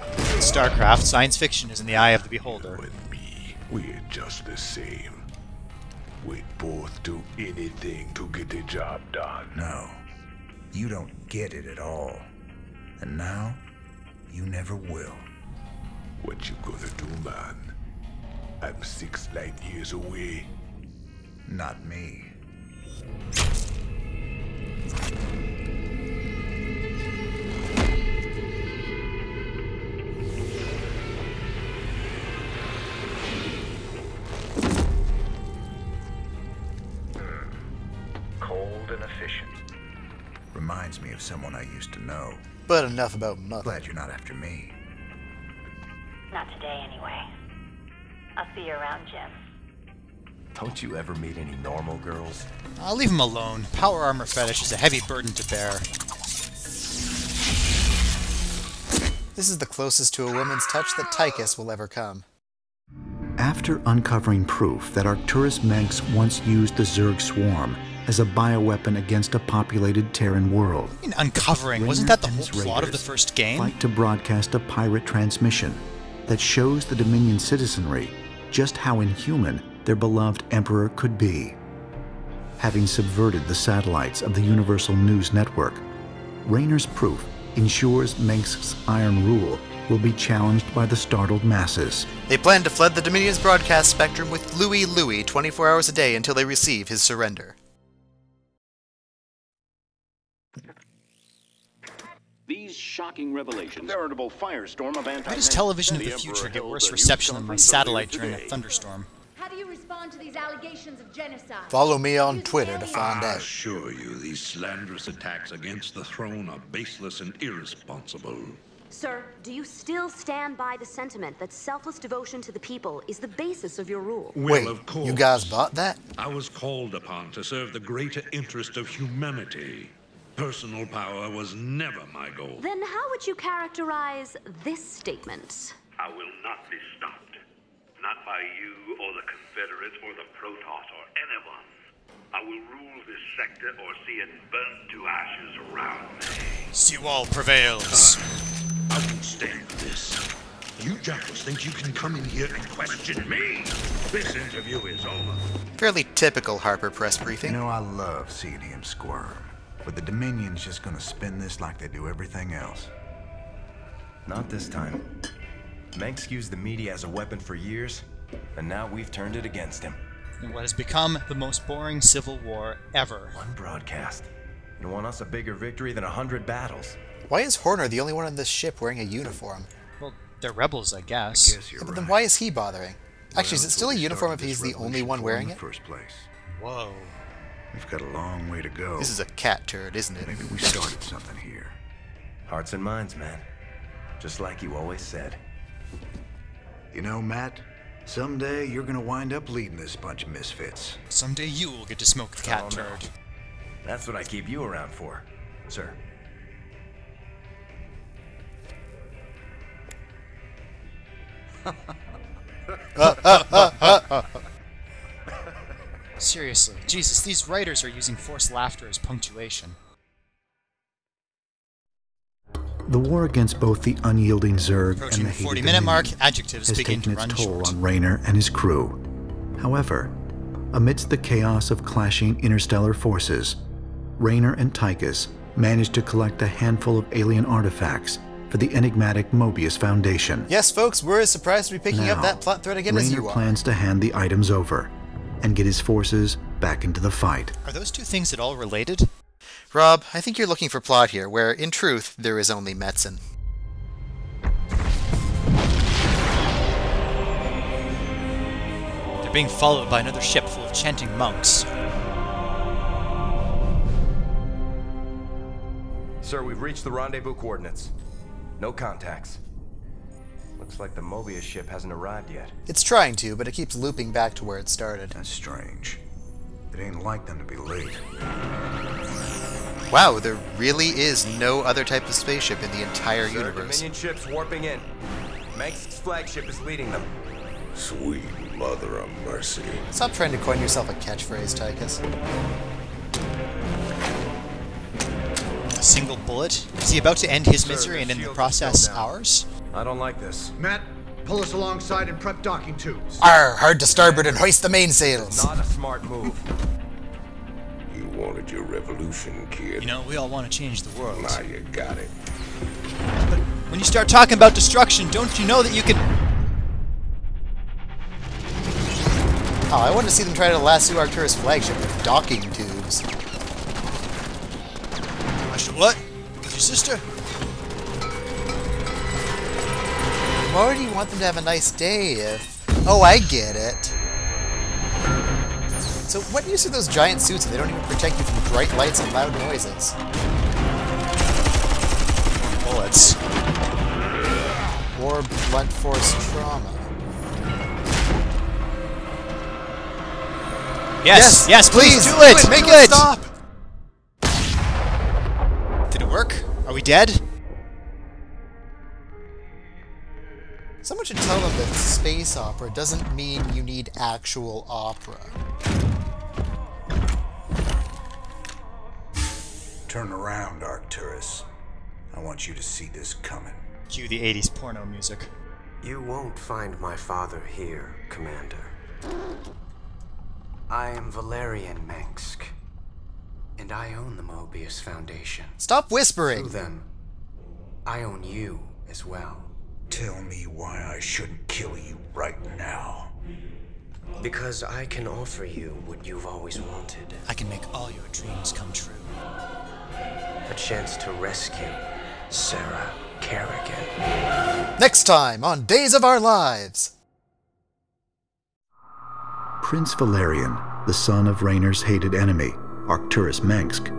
Speaker 2: In Starcraft, science fiction is in the eye of the beholder.
Speaker 5: With me, we're just the same. We both do anything to get the job done.
Speaker 9: No, you don't get it at all. And now, you never will.
Speaker 5: What you gonna do, man? I'm 6 light years away.
Speaker 9: Not me.
Speaker 5: Cold and efficient.
Speaker 9: Reminds me of someone I used to know.
Speaker 1: But enough about Mother.
Speaker 9: Glad you're not after me.
Speaker 11: Not today, anyway. I'll see you around, Jim.
Speaker 10: Don't you ever meet any normal girls?
Speaker 2: I'll leave him alone. Power armor fetish is a heavy burden to bear.
Speaker 1: This is the closest to a woman's touch that Tychus will ever come.
Speaker 6: After uncovering proof that Arcturus Mengsk once used the Zerg swarm as a bioweapon against a populated Terran world,
Speaker 2: In uncovering, wasn't that the whole plot of the first game?
Speaker 6: fight to broadcast a pirate transmission that shows the Dominion citizenry just how inhuman their beloved Emperor could be. Having subverted the satellites of the Universal News Network, Raynor's proof ensures Mengsk's iron rule will be challenged by the startled masses.
Speaker 1: They plan to flood the Dominion's broadcast spectrum with Louis 24 hours a day until they receive his surrender.
Speaker 7: These shocking revelations, veritable firestorm of
Speaker 2: Why does television of the future get worse reception than my satellite during a thunderstorm?
Speaker 16: How do you respond to these allegations of genocide?
Speaker 1: Follow me on Twitter to find
Speaker 3: I
Speaker 1: out.
Speaker 3: assure you, these slanderous attacks against the throne are baseless and irresponsible.
Speaker 11: Sir, do you still stand by the sentiment that selfless devotion to the people is the basis of your rule?
Speaker 1: Wait,
Speaker 3: Well, of course.
Speaker 1: you guys bought that?
Speaker 3: I was called upon to serve the greater interest of humanity. Personal power was never my goal.
Speaker 11: Then how would you characterize this statement?
Speaker 7: I will not be stopped. Not by you or the Confederates or the Protoss or anyone. I will rule this sector or see it burnt to ashes around me.
Speaker 2: Seawall prevails.
Speaker 3: I won't stand for this. You jackals think you can come in here and question me? This interview is over.
Speaker 1: Fairly typical Harper press briefing.
Speaker 9: You know, I love seeing him squirm. But the Dominion's just gonna spin this like they do everything else.
Speaker 10: Not this time. Mengsk used the media as a weapon for years, and now we've turned it against him.
Speaker 2: In what has become the most boring civil war ever.
Speaker 10: One broadcast. You want us a bigger victory than 100 battles.
Speaker 1: Why is Horner the only one on this ship wearing a uniform?
Speaker 2: Well, they're rebels, I guess.
Speaker 1: Yeah, but then why is he bothering? Actually, is it still a uniform if he's the only one wearing it?
Speaker 9: First place.
Speaker 2: Whoa.
Speaker 9: We've got a long way to go.
Speaker 1: This is a cat turd, isn't it?
Speaker 9: Maybe we started something here.
Speaker 10: Hearts and minds, man. Just like you always said.
Speaker 9: You know, Matt,
Speaker 6: Someday you're gonna wind up leading this bunch of misfits.
Speaker 2: Someday you will get to smoke the cat turd.
Speaker 10: That's what I keep you around for, sir.
Speaker 2: Seriously, Jesus, these writers are using forced laughter as punctuation.
Speaker 6: The war against both the unyielding Zerg
Speaker 2: Approaching
Speaker 6: and the
Speaker 2: the 40-minute
Speaker 6: hated
Speaker 2: mark,
Speaker 6: Dominion
Speaker 2: adjectives
Speaker 6: has
Speaker 2: begin to
Speaker 6: taken its
Speaker 2: run
Speaker 6: toll
Speaker 2: short.
Speaker 6: on Raynor and his crew. However, amidst the chaos of clashing interstellar forces, Raynor and Tychus managed to collect a handful of alien artifacts for the enigmatic Mobius Foundation.
Speaker 1: Yes, folks, we're as surprised to be picking up
Speaker 6: Now,
Speaker 1: that plot thread again as
Speaker 6: Raynor
Speaker 1: you are.
Speaker 6: plans to hand the items over and get his forces back into the fight.
Speaker 2: Are those two things at all related?
Speaker 1: Rob, I think you're looking for plot here, where, in truth, there is only medicine.
Speaker 2: They're being followed by another ship full of chanting monks.
Speaker 10: Sir, we've reached the rendezvous coordinates. No contacts. Looks like the Mobius ship hasn't arrived yet.
Speaker 1: It's trying to, but it keeps looping back to where it started.
Speaker 6: That's strange. It ain't like them to be late.
Speaker 1: Wow, there really is no other type of spaceship in the entire universe.
Speaker 10: Dominion ships warping in. Mengsk's flagship is leading them.
Speaker 5: Sweet mother of mercy.
Speaker 1: Stop trying to coin yourself a catchphrase, Tychus.
Speaker 2: A single bullet? Is he about to end his misery and in the process ours?
Speaker 10: I don't like this.
Speaker 17: Matt, pull us alongside and prep docking tubes.
Speaker 1: Arr, hard to starboard and hoist the mainsails.
Speaker 10: Not a smart move.
Speaker 5: You wanted your revolution, kid.
Speaker 2: You know, we all want to change the world.
Speaker 5: Now you got it.
Speaker 2: But when you start talking about destruction, don't you know that you can...
Speaker 1: Oh, I want to see them try to lasso Arcturus' flagship with docking tubes.
Speaker 2: What? With your sister?
Speaker 1: Why would you want them to have a nice day if... Oh, I get it. So what use are those giant suits if they don't even protect you from bright lights and loud noises?
Speaker 2: Bullets.
Speaker 1: Or blunt force trauma.
Speaker 2: Yes, please do it!
Speaker 1: Make
Speaker 2: it
Speaker 1: stop!
Speaker 2: Did it work? Are we dead?
Speaker 1: Someone should tell them that space opera doesn't mean you need actual opera.
Speaker 6: Turn around, Arcturus. I want you to see this coming.
Speaker 2: Cue the 80s porno music.
Speaker 18: You won't find my father here, Commander. I am Valerian Mengsk, and I own the Mobius Foundation.
Speaker 1: Stop whispering!
Speaker 18: Through them, I own you as well.
Speaker 6: Tell me why I shouldn't kill you right now.
Speaker 18: Because I can offer you what you've always wanted.
Speaker 2: I can make all your dreams come true.
Speaker 18: A chance to rescue Sarah Kerrigan.
Speaker 1: Next time on Days of Our Lives!
Speaker 6: Prince Valerian, the son of Raynor's hated enemy, Arcturus Mengsk,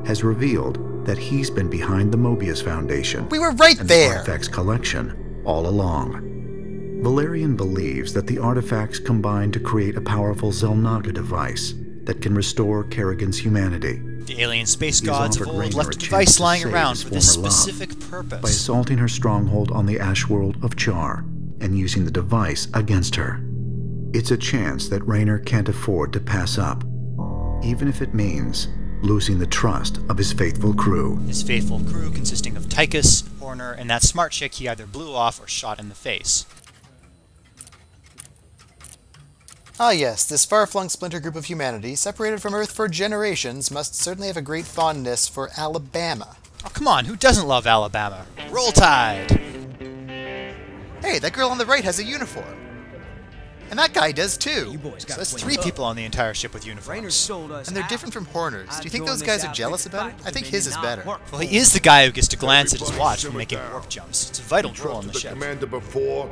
Speaker 6: has revealed that he's been behind the Mobius Foundation.
Speaker 1: We were right
Speaker 6: and
Speaker 1: there!
Speaker 6: the artifacts collection all along. Valerian believes that the artifacts combine to create a powerful Zelnaga device that can restore Kerrigan's humanity.
Speaker 2: The alien space
Speaker 6: He's
Speaker 2: gods of
Speaker 6: offered
Speaker 2: old
Speaker 6: Raynor
Speaker 2: left
Speaker 6: a
Speaker 2: a
Speaker 6: chance
Speaker 2: device
Speaker 6: to
Speaker 2: lying
Speaker 6: save
Speaker 2: around
Speaker 6: his
Speaker 2: for this
Speaker 6: former love
Speaker 2: specific
Speaker 6: by
Speaker 2: purpose.
Speaker 6: assaulting her stronghold on the ash world of Char and using the device against her. It's a chance that Raynor can't afford to pass up, even if it means losing the trust of his faithful crew.
Speaker 2: His faithful crew consisting of Tychus, Horner, and that smart chick he either blew off or shot in the face.
Speaker 1: Ah yes, this far-flung splinter group of humanity, separated from Earth for generations, must certainly have a great fondness for Alabama.
Speaker 2: Oh, come on, who doesn't love Alabama? Roll Tide!
Speaker 1: Hey, that girl on the right has a uniform. And that guy does too.
Speaker 2: So that's 3 people on the entire ship with uniforms.
Speaker 1: And they're different from Horner's. Do you think those guys are jealous about it? I think his is better.
Speaker 2: Well, he is the guy who gets to glance at his watch when making warp jumps. It's a vital role on the ship.
Speaker 5: Commander before,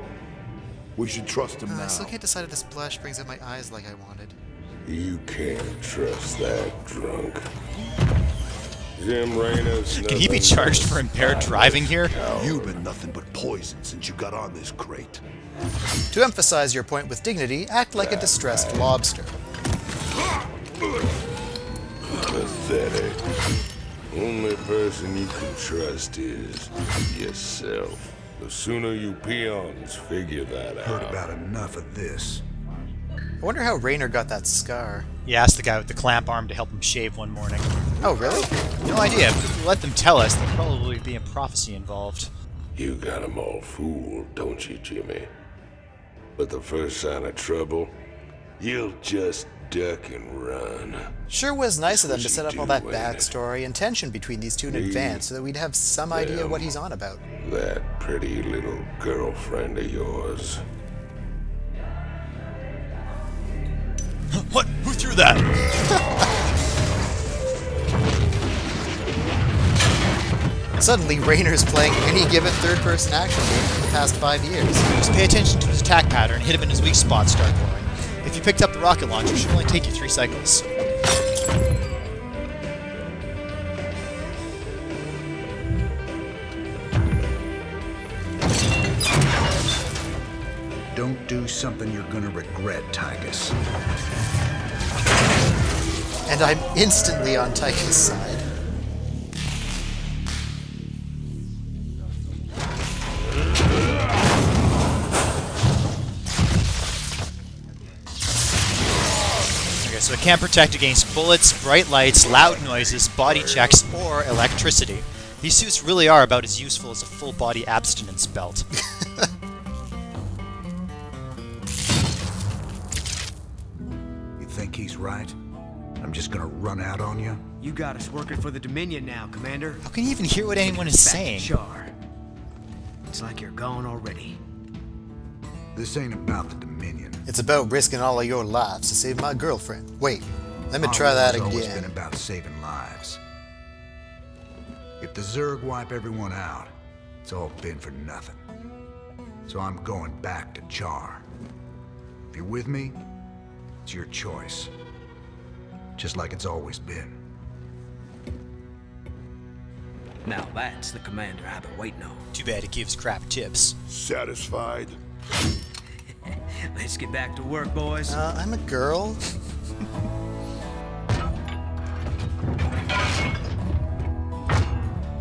Speaker 5: we should trust him now.
Speaker 1: I still can't decide if this blush brings out my eyes like I wanted.
Speaker 5: You can't trust that drunk.
Speaker 19: Jim Rayner's
Speaker 2: Can he be charged for impaired driving here?
Speaker 5: You've been nothing but poison since you got on this crate.
Speaker 1: To emphasize your point with dignity, act like a distressed lobster.
Speaker 19: Pathetic. Only person you can trust is yourself. The sooner you peons figure that out.
Speaker 5: Heard about enough of this.
Speaker 1: I wonder how Rayner got that scar.
Speaker 2: He asked the guy with the clamp arm to help him shave one morning.
Speaker 1: Oh, really?
Speaker 2: No idea, but if we let them tell us, there'll probably be a prophecy involved.
Speaker 19: You got 'em all fooled, don't you, Jimmy? But the first sign of trouble, you'll just duck and run.
Speaker 1: Sure was nice of them to set up all that backstory and tension between these two in advance so that we'd have some idea what he's on about.
Speaker 19: That pretty little girlfriend of yours.
Speaker 2: What? Who threw that?
Speaker 1: Suddenly, Rayner's playing any given third-person action game for the past 5 years.
Speaker 2: Just pay attention to his attack pattern, hit him in his weak spot, Starcoin. If you picked up the rocket launcher, it should only take you 3 cycles.
Speaker 6: Don't do something you're gonna regret, Tychus.
Speaker 1: And I'm instantly on Tychus' side.
Speaker 2: Okay, so it can't protect against bullets, bright lights, loud noises, body checks, or electricity. These suits really are about as useful as a full-body abstinence belt.
Speaker 6: Think he's right? I'm just gonna run out on you?
Speaker 18: You got us working for the Dominion now, Commander.
Speaker 2: How can you even hear what anyone is saying?
Speaker 18: Char. It's like you're gone already.
Speaker 6: This ain't about the Dominion.
Speaker 1: It's about risking all of your lives to save my girlfriend. Wait, let me try that
Speaker 6: It's always
Speaker 1: again.
Speaker 6: been about saving lives. If the Zerg wipe everyone out, it's all been for nothing. So I'm going back to Char. If you're with me, it's your choice. Just like it's always been.
Speaker 18: Now that's the commander I've been waiting on.
Speaker 2: Too bad he gives crap tips.
Speaker 5: Satisfied?
Speaker 18: Let's get back to work, boys.
Speaker 1: I'm a girl.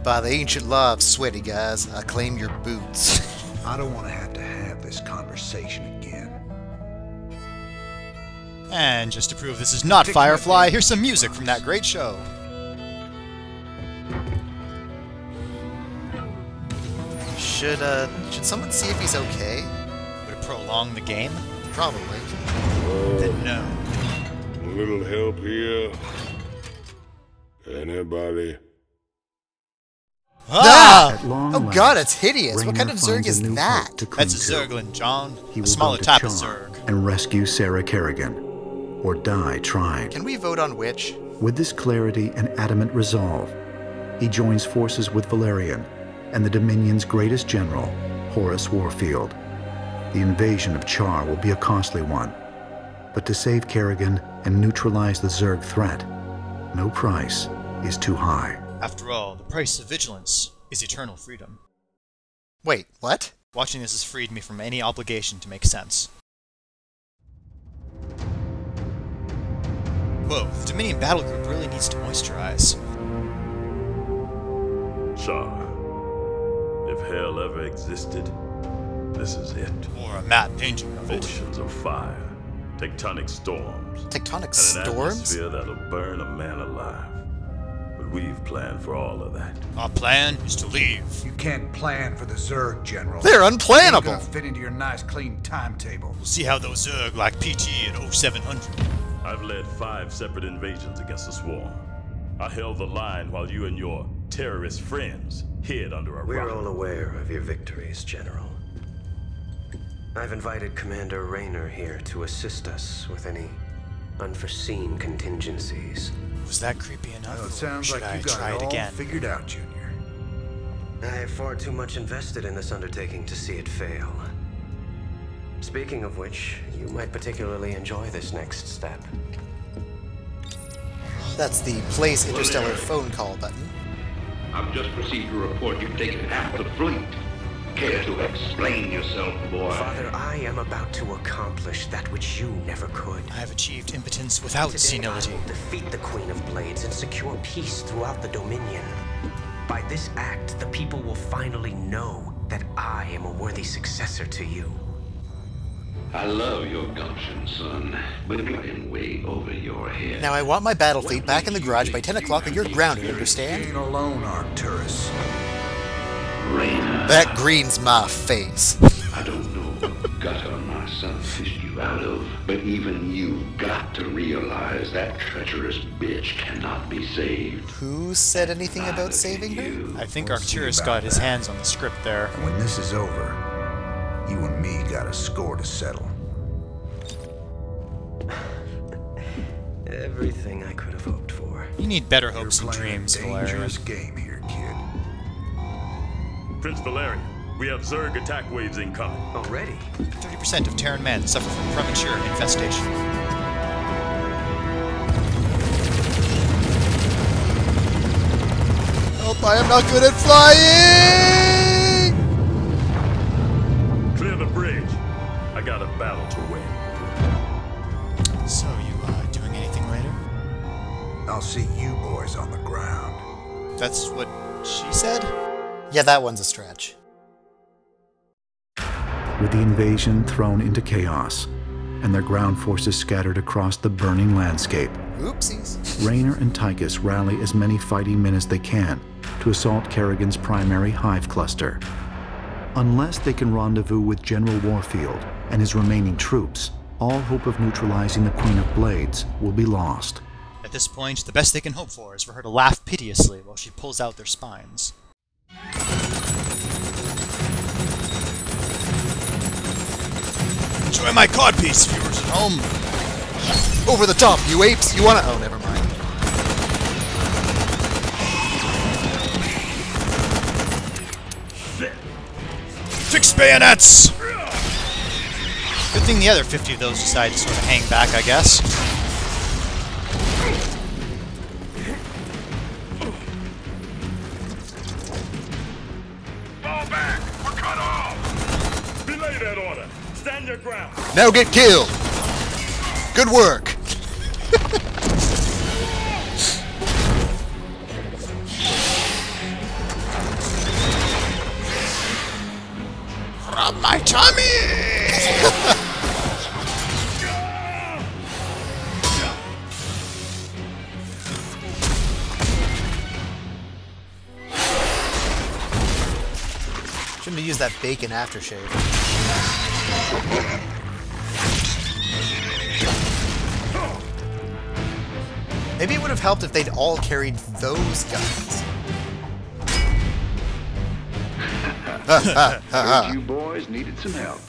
Speaker 1: By the ancient law of sweaty guys, I claim your boots.
Speaker 6: I don't want to have this conversation again.
Speaker 2: And just to prove this is not Firefly, here's some music from that great show.
Speaker 1: Should someone see if he's okay?
Speaker 2: Would it prolong the game?
Speaker 1: Probably.
Speaker 2: Then no.
Speaker 19: A little help here? Anybody?
Speaker 1: Ah! Oh
Speaker 6: last,
Speaker 1: god, it's hideous. What
Speaker 6: Rayner
Speaker 1: kind of Zerg
Speaker 6: finds a
Speaker 1: is
Speaker 6: new
Speaker 1: that?
Speaker 6: hope to cling
Speaker 2: That's a
Speaker 6: to.
Speaker 2: Zerglin, John.
Speaker 6: He
Speaker 2: A
Speaker 6: will
Speaker 2: smaller
Speaker 6: go to
Speaker 2: type of
Speaker 6: Char
Speaker 2: Zerg.
Speaker 6: and rescue Sarah Kerrigan, or die trying.
Speaker 1: Can we vote on which?
Speaker 6: With this clarity and adamant resolve, he joins forces with Valerian and the Dominion's greatest general, Horace Warfield. The invasion of Char will be a costly one, but to save Kerrigan and neutralize the Zerg threat, no price is too high.
Speaker 2: After all, the price of vigilance is eternal freedom.
Speaker 1: Wait, what?
Speaker 2: Watching this has freed me from any obligation to make sense. Whoa, the Dominion battle group really needs to moisturize.
Speaker 20: Char, if hell ever existed, this is it.
Speaker 2: Or a matte painting of it.
Speaker 20: Oceans of fire, tectonic storms.
Speaker 1: Tectonic
Speaker 20: and
Speaker 1: storms?
Speaker 20: an atmosphere that'll burn a man alive. But we've planned for all of that.
Speaker 2: Our plan is to leave.
Speaker 6: You can't plan for the Zerg, General.
Speaker 1: They're
Speaker 6: It ain't
Speaker 1: unplannable.
Speaker 6: gonna fit into your nice, clean timetable.
Speaker 2: We'll see how those Zerg like PT at 0700.
Speaker 20: I've led 5 separate invasions against the Swarm. I held the line while you and your terrorist friends hid under a
Speaker 18: We're
Speaker 20: rock.
Speaker 18: all aware of your victories, General. I've invited Commander Rayner here to assist us with any unforeseen contingencies.
Speaker 2: Was that creepy enough?
Speaker 6: Well, it sounds
Speaker 2: Should
Speaker 6: like
Speaker 2: I
Speaker 6: you got
Speaker 2: try
Speaker 6: it
Speaker 2: it
Speaker 6: all
Speaker 2: again?
Speaker 6: figured out, Junior.
Speaker 18: I have far too much invested in this undertaking to see it fail. Speaking of which, you might particularly enjoy this next step.
Speaker 1: That's the place interstellar phone call button.
Speaker 7: I've just received a report you've taken half the fleet. Care to explain yourself, boy?
Speaker 18: Father, I am about to accomplish that which you never could.
Speaker 2: I have achieved impotence without senility.
Speaker 18: I will defeat the Queen of Blades and secure peace throughout the Dominion. By this act, the people will finally know that I am a worthy successor to you.
Speaker 7: I love your gumption, son, but you're in way over your head.
Speaker 1: Now I want my battle fleet back in the garage by 10 o'clock or you're grounded, understand?
Speaker 9: You ain't alone, Arcturus.
Speaker 7: Raina.
Speaker 1: That green's my face.
Speaker 7: I don't know what gutter my son fished you out of, but even you got to realize that treacherous bitch cannot be saved.
Speaker 1: Who said anything about saving her?
Speaker 2: I think Arcturus got his hands on the script there.
Speaker 9: And when this is over, you and me got a score to settle.
Speaker 18: Everything I could have hoped for.
Speaker 2: You need better hopes and dreams, Valerian.
Speaker 9: Dangerous game here, kid.
Speaker 20: Prince Valerian, we have Zerg attack waves incoming.
Speaker 18: Already?
Speaker 2: 30% of Terran men suffer from premature infestation.
Speaker 1: Help, I am not good at flying!
Speaker 20: Clear the bridge. I got a battle to win.
Speaker 2: So, you doing anything later?
Speaker 9: I'll see you boys on the ground.
Speaker 2: That's what she said?
Speaker 1: Yeah, that one's a stretch.
Speaker 6: With the invasion thrown into chaos, and their ground forces scattered across the burning landscape,
Speaker 1: Oopsies.
Speaker 6: Raynor and Tychus rally as many fighting men as they can to assault Kerrigan's primary hive cluster. Unless they can rendezvous with General Warfield and his remaining troops, all hope of neutralizing the Queen of Blades will be lost.
Speaker 2: At this point, the best they can hope for is for her to laugh piteously while she pulls out their spines. Enjoy my codpiece, viewers at home!
Speaker 1: Over the top, you apes! You wanna— oh, never mind.
Speaker 2: Fix bayonets! Good thing the other 50 of those decide to sort of hang back, I guess.
Speaker 20: Fall back! We're cut off! Belay that order! Stand your ground!
Speaker 1: Now get killed! Good work!
Speaker 2: From my tummy!
Speaker 1: Shouldn't have used that bacon aftershave. Maybe it would have helped if they'd all carried those guns.
Speaker 17: Heard you boys needed some help.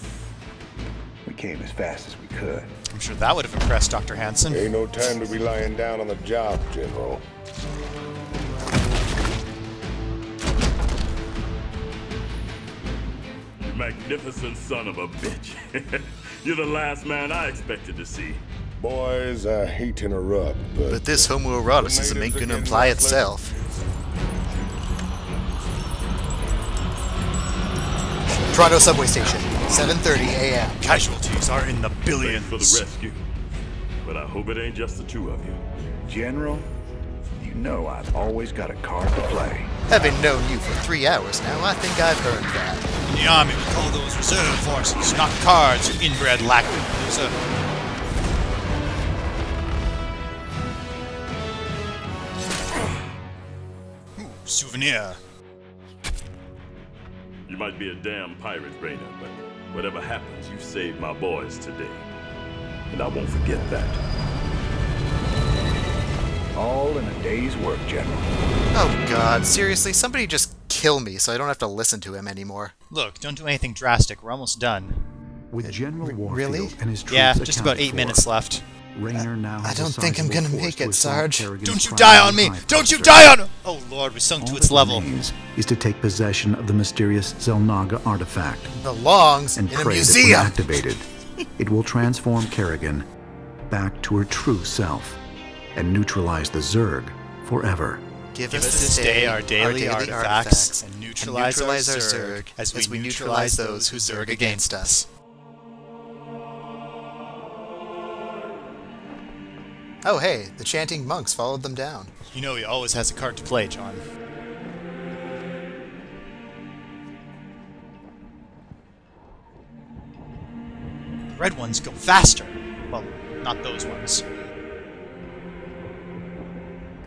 Speaker 5: We came as fast as we could.
Speaker 2: I'm sure that would have impressed Dr. Hansen.
Speaker 19: Ain't no time to be lying down on the job, General.
Speaker 20: You magnificent son of a bitch. You're the last man I expected to see.
Speaker 19: Boys, I hate to interrupt,
Speaker 1: But this homoeroticism ain't gonna imply itself. Toronto subway station, 7:30 a.m.
Speaker 2: Casualties are in the billions.
Speaker 20: For the rescue. But I hope it ain't just the two of you.
Speaker 5: General, you know I've always got a card to play.
Speaker 1: Having known you for 3 hours now, I think I've earned that.
Speaker 2: In the army, we call those reserve forces, not cards, you inbred lackey. Souvenir.
Speaker 20: You might be a damn pirate, Raina, but whatever happens, you saved my boys today. And I won't forget that.
Speaker 5: All in a day's work, General.
Speaker 1: Oh god, seriously, somebody just kill me so I don't have to listen to him anymore.
Speaker 2: Look, don't do anything drastic, we're almost done.
Speaker 6: With General Warfield
Speaker 1: really?
Speaker 6: and his troops
Speaker 2: yeah, just about
Speaker 6: accounted
Speaker 2: 8
Speaker 6: for,
Speaker 2: minutes left.
Speaker 6: Raynor now
Speaker 1: I
Speaker 6: has
Speaker 1: don't
Speaker 6: a
Speaker 1: think I'm
Speaker 6: sizable
Speaker 1: gonna
Speaker 6: force
Speaker 1: make
Speaker 6: to
Speaker 1: it,
Speaker 6: assault
Speaker 1: Sarge.
Speaker 6: Kerrigan's
Speaker 2: Don't you
Speaker 6: primary
Speaker 2: die on me!
Speaker 6: hive
Speaker 2: Don't you
Speaker 6: cluster.
Speaker 2: die on— oh lord, we sunk to its level.
Speaker 6: Is to take possession of the mysterious Zelnaga artifact.
Speaker 1: Belongs
Speaker 6: and
Speaker 1: in a
Speaker 6: pray
Speaker 1: museum.
Speaker 6: that when activated, it will transform Kerrigan back to her true self. and neutralize the Zerg forever.
Speaker 1: Give
Speaker 2: us this day our daily artifacts, and neutralize our Zerg as we neutralize those who Zerg against us.
Speaker 1: Oh hey, the chanting monks followed them down.
Speaker 2: You know he always has a card to play, John. The red ones go faster. Well, not those ones.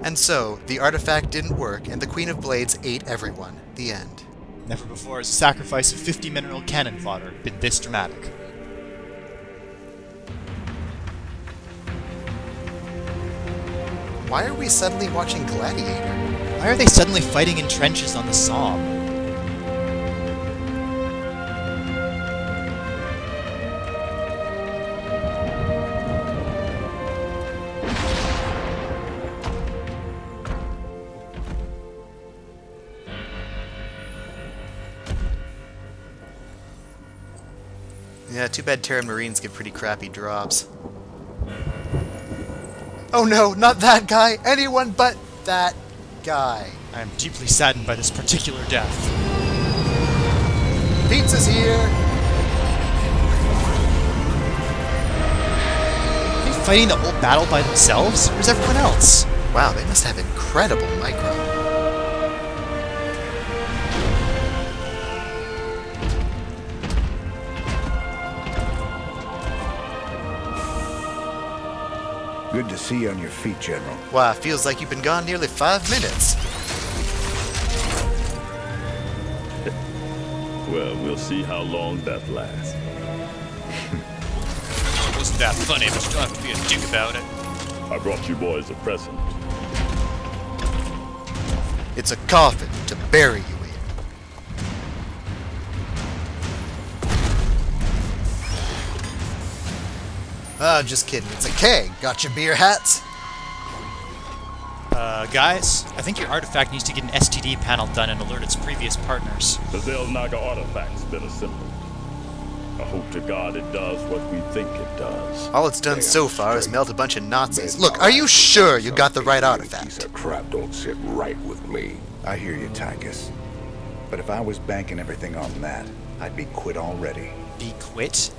Speaker 1: And so, the artifact didn't work, and the Queen of Blades ate everyone. The end.
Speaker 2: Never before has a sacrifice of 50 mineral cannon fodder been this dramatic.
Speaker 1: Why are we suddenly watching Gladiator?
Speaker 2: Why are they suddenly fighting in trenches on the Somme?
Speaker 1: Yeah, too bad Terran Marines give pretty crappy drops. Oh no, not that guy! Anyone but that guy.
Speaker 2: I am deeply saddened by this particular death.
Speaker 1: Pizza's here!
Speaker 2: Are they fighting the whole battle by themselves? Where's everyone else?
Speaker 1: Wow, they must have incredible micro.
Speaker 9: Good to see you on your feet, General.
Speaker 1: Wow, feels like you've been gone nearly 5 minutes.
Speaker 20: Well, we'll see how long that lasts.
Speaker 2: It wasn't that funny, but you don't have to be a dick about it.
Speaker 20: I brought you boys a present.
Speaker 1: It's a coffin to bury you in. Oh, just kidding. It's a keg. Got your beer hats?
Speaker 2: Guys, I think your artifact needs to get an STD panel done and alert its previous partners.
Speaker 20: The Zelnaga artifact's been assembled. I hope to God it does what we think it does.
Speaker 1: All it's done so far is melt a bunch of Nazis. Look, are you sure you got the right artifact?
Speaker 3: Piece of crap don't sit right with me.
Speaker 9: I hear you, Tychus. But if I was banking everything on that, I'd be quit already.
Speaker 2: Be quit?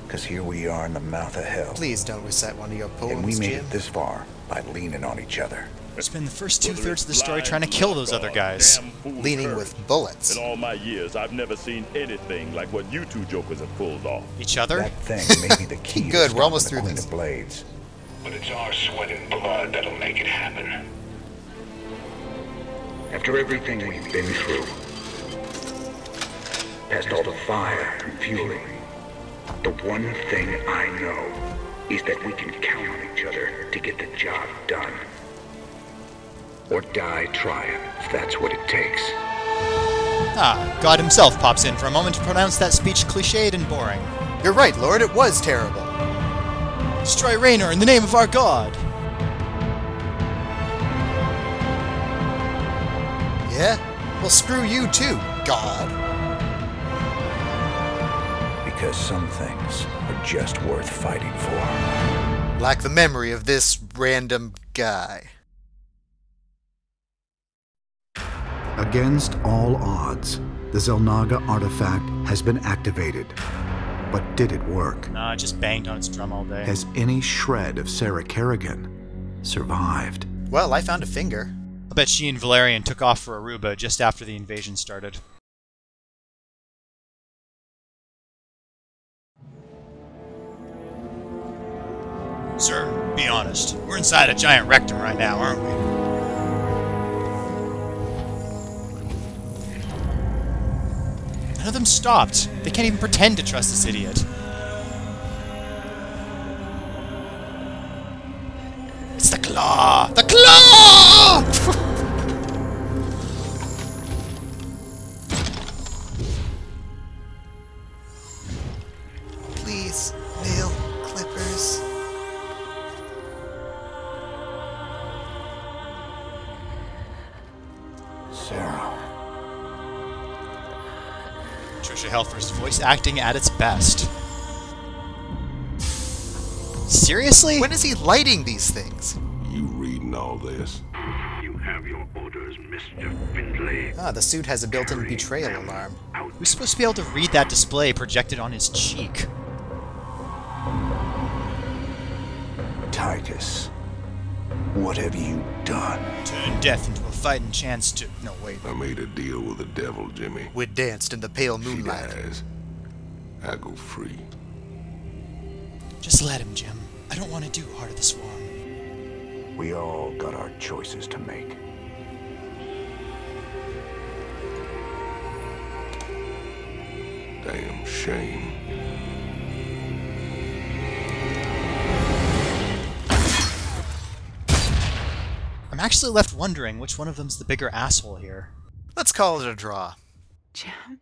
Speaker 9: Because here we are in the mouth of hell.
Speaker 1: Please don't recite one of your poems,
Speaker 9: and we made
Speaker 1: Jim.
Speaker 9: it this far by leaning on each other.
Speaker 2: Spend the first 2/3 of the story trying to kill those other guys.
Speaker 1: Leaning with bullets.
Speaker 20: In all my years, I've never seen anything like what you two jokers have pulled off.
Speaker 2: Each other?
Speaker 9: That thing may be the key
Speaker 1: Good,
Speaker 9: to
Speaker 1: we're almost
Speaker 9: stopping
Speaker 1: through
Speaker 9: the Queen
Speaker 1: this.
Speaker 9: of Blades.
Speaker 17: But it's our sweat and blood that'll make it happen. After everything we've been through, past all the fire and fury, the one thing I know is that we can count on each other to get the job done. Or die trying, if that's what it takes.
Speaker 2: Ah, God himself pops in for a moment to pronounce that speech cliched and boring.
Speaker 1: You're right, Lord, it was terrible.
Speaker 2: Destroy Raynor in the name of our God!
Speaker 1: Yeah? Well, screw you too, God.
Speaker 9: Because some things are just worth fighting for.
Speaker 1: Like the memory of this random guy.
Speaker 6: Against all odds, the Zelnaga artifact has been activated. But did it work?
Speaker 2: Nah, it just banged on its drum all day.
Speaker 6: Has any shred of Sarah Kerrigan survived?
Speaker 1: Well, I found a finger.
Speaker 2: I bet she and Valerian took off for Aruba just after the invasion started. Sir, be honest. We're inside a giant rectum right now, aren't we? None of them stopped. They can't even pretend to trust this idiot. It's the claw! The claw!
Speaker 1: Please, nail clippers.
Speaker 9: Sarah.
Speaker 2: Trisha Helfer's voice acting at its best. Seriously?
Speaker 1: When is he lighting these things?
Speaker 19: You reading all this?
Speaker 7: You have your orders, Mr. Findlay.
Speaker 1: Ah, the suit has a built-in betrayal alarm.
Speaker 2: Who's supposed to be able to read that display projected on his cheek?
Speaker 9: Titus, what have you done?
Speaker 2: Turn death into a fighting chance to... No, wait.
Speaker 19: I made a deal with the devil, Jimmy.
Speaker 1: We danced in the pale moonlight.
Speaker 19: She dies. I go free.
Speaker 2: Just let him, Jim. I don't want to do Heart of the Swarm.
Speaker 9: We all got our choices to make.
Speaker 19: Damn shame.
Speaker 2: I'm actually left wondering which one of them's the bigger asshole here.
Speaker 1: Let's call it a draw.
Speaker 13: Jim?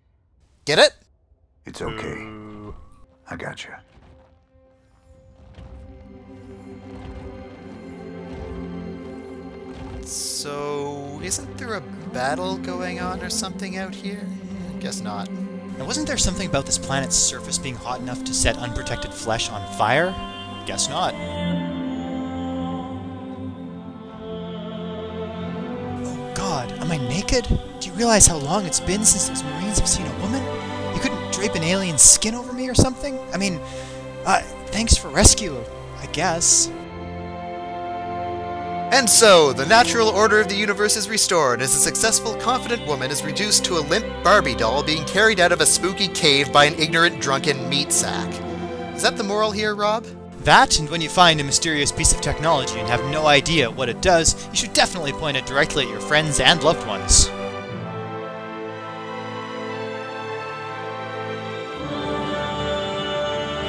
Speaker 1: Get it?
Speaker 9: It's okay. I got you.
Speaker 1: So, isn't there a battle going on or something out here? Guess not.
Speaker 2: Now, wasn't there something about this planet's surface being hot enough to set unprotected flesh on fire? Guess not. Oh god, am I naked? Do you realize how long it's been since those Marines have seen a woman? You couldn't drape an alien skin over me or something? I mean, thanks for rescue, I guess.
Speaker 1: And so, the natural order of the universe is restored as a successful, confident woman is reduced to a limp Barbie doll being carried out of a spooky cave by an ignorant, drunken meat sack. Is that the moral here, Rob?
Speaker 2: That, and when you find a mysterious piece of technology and have no idea what it does, you should definitely point it directly at your friends and loved ones.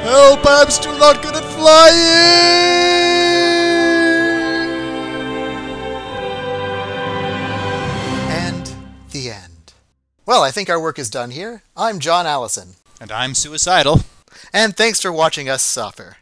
Speaker 2: Help! I'm still not good at flying!
Speaker 1: The end. Well, I think our work is done here. I'm John Allison.
Speaker 2: And I'm suicidal.
Speaker 1: And thanks for watching us suffer.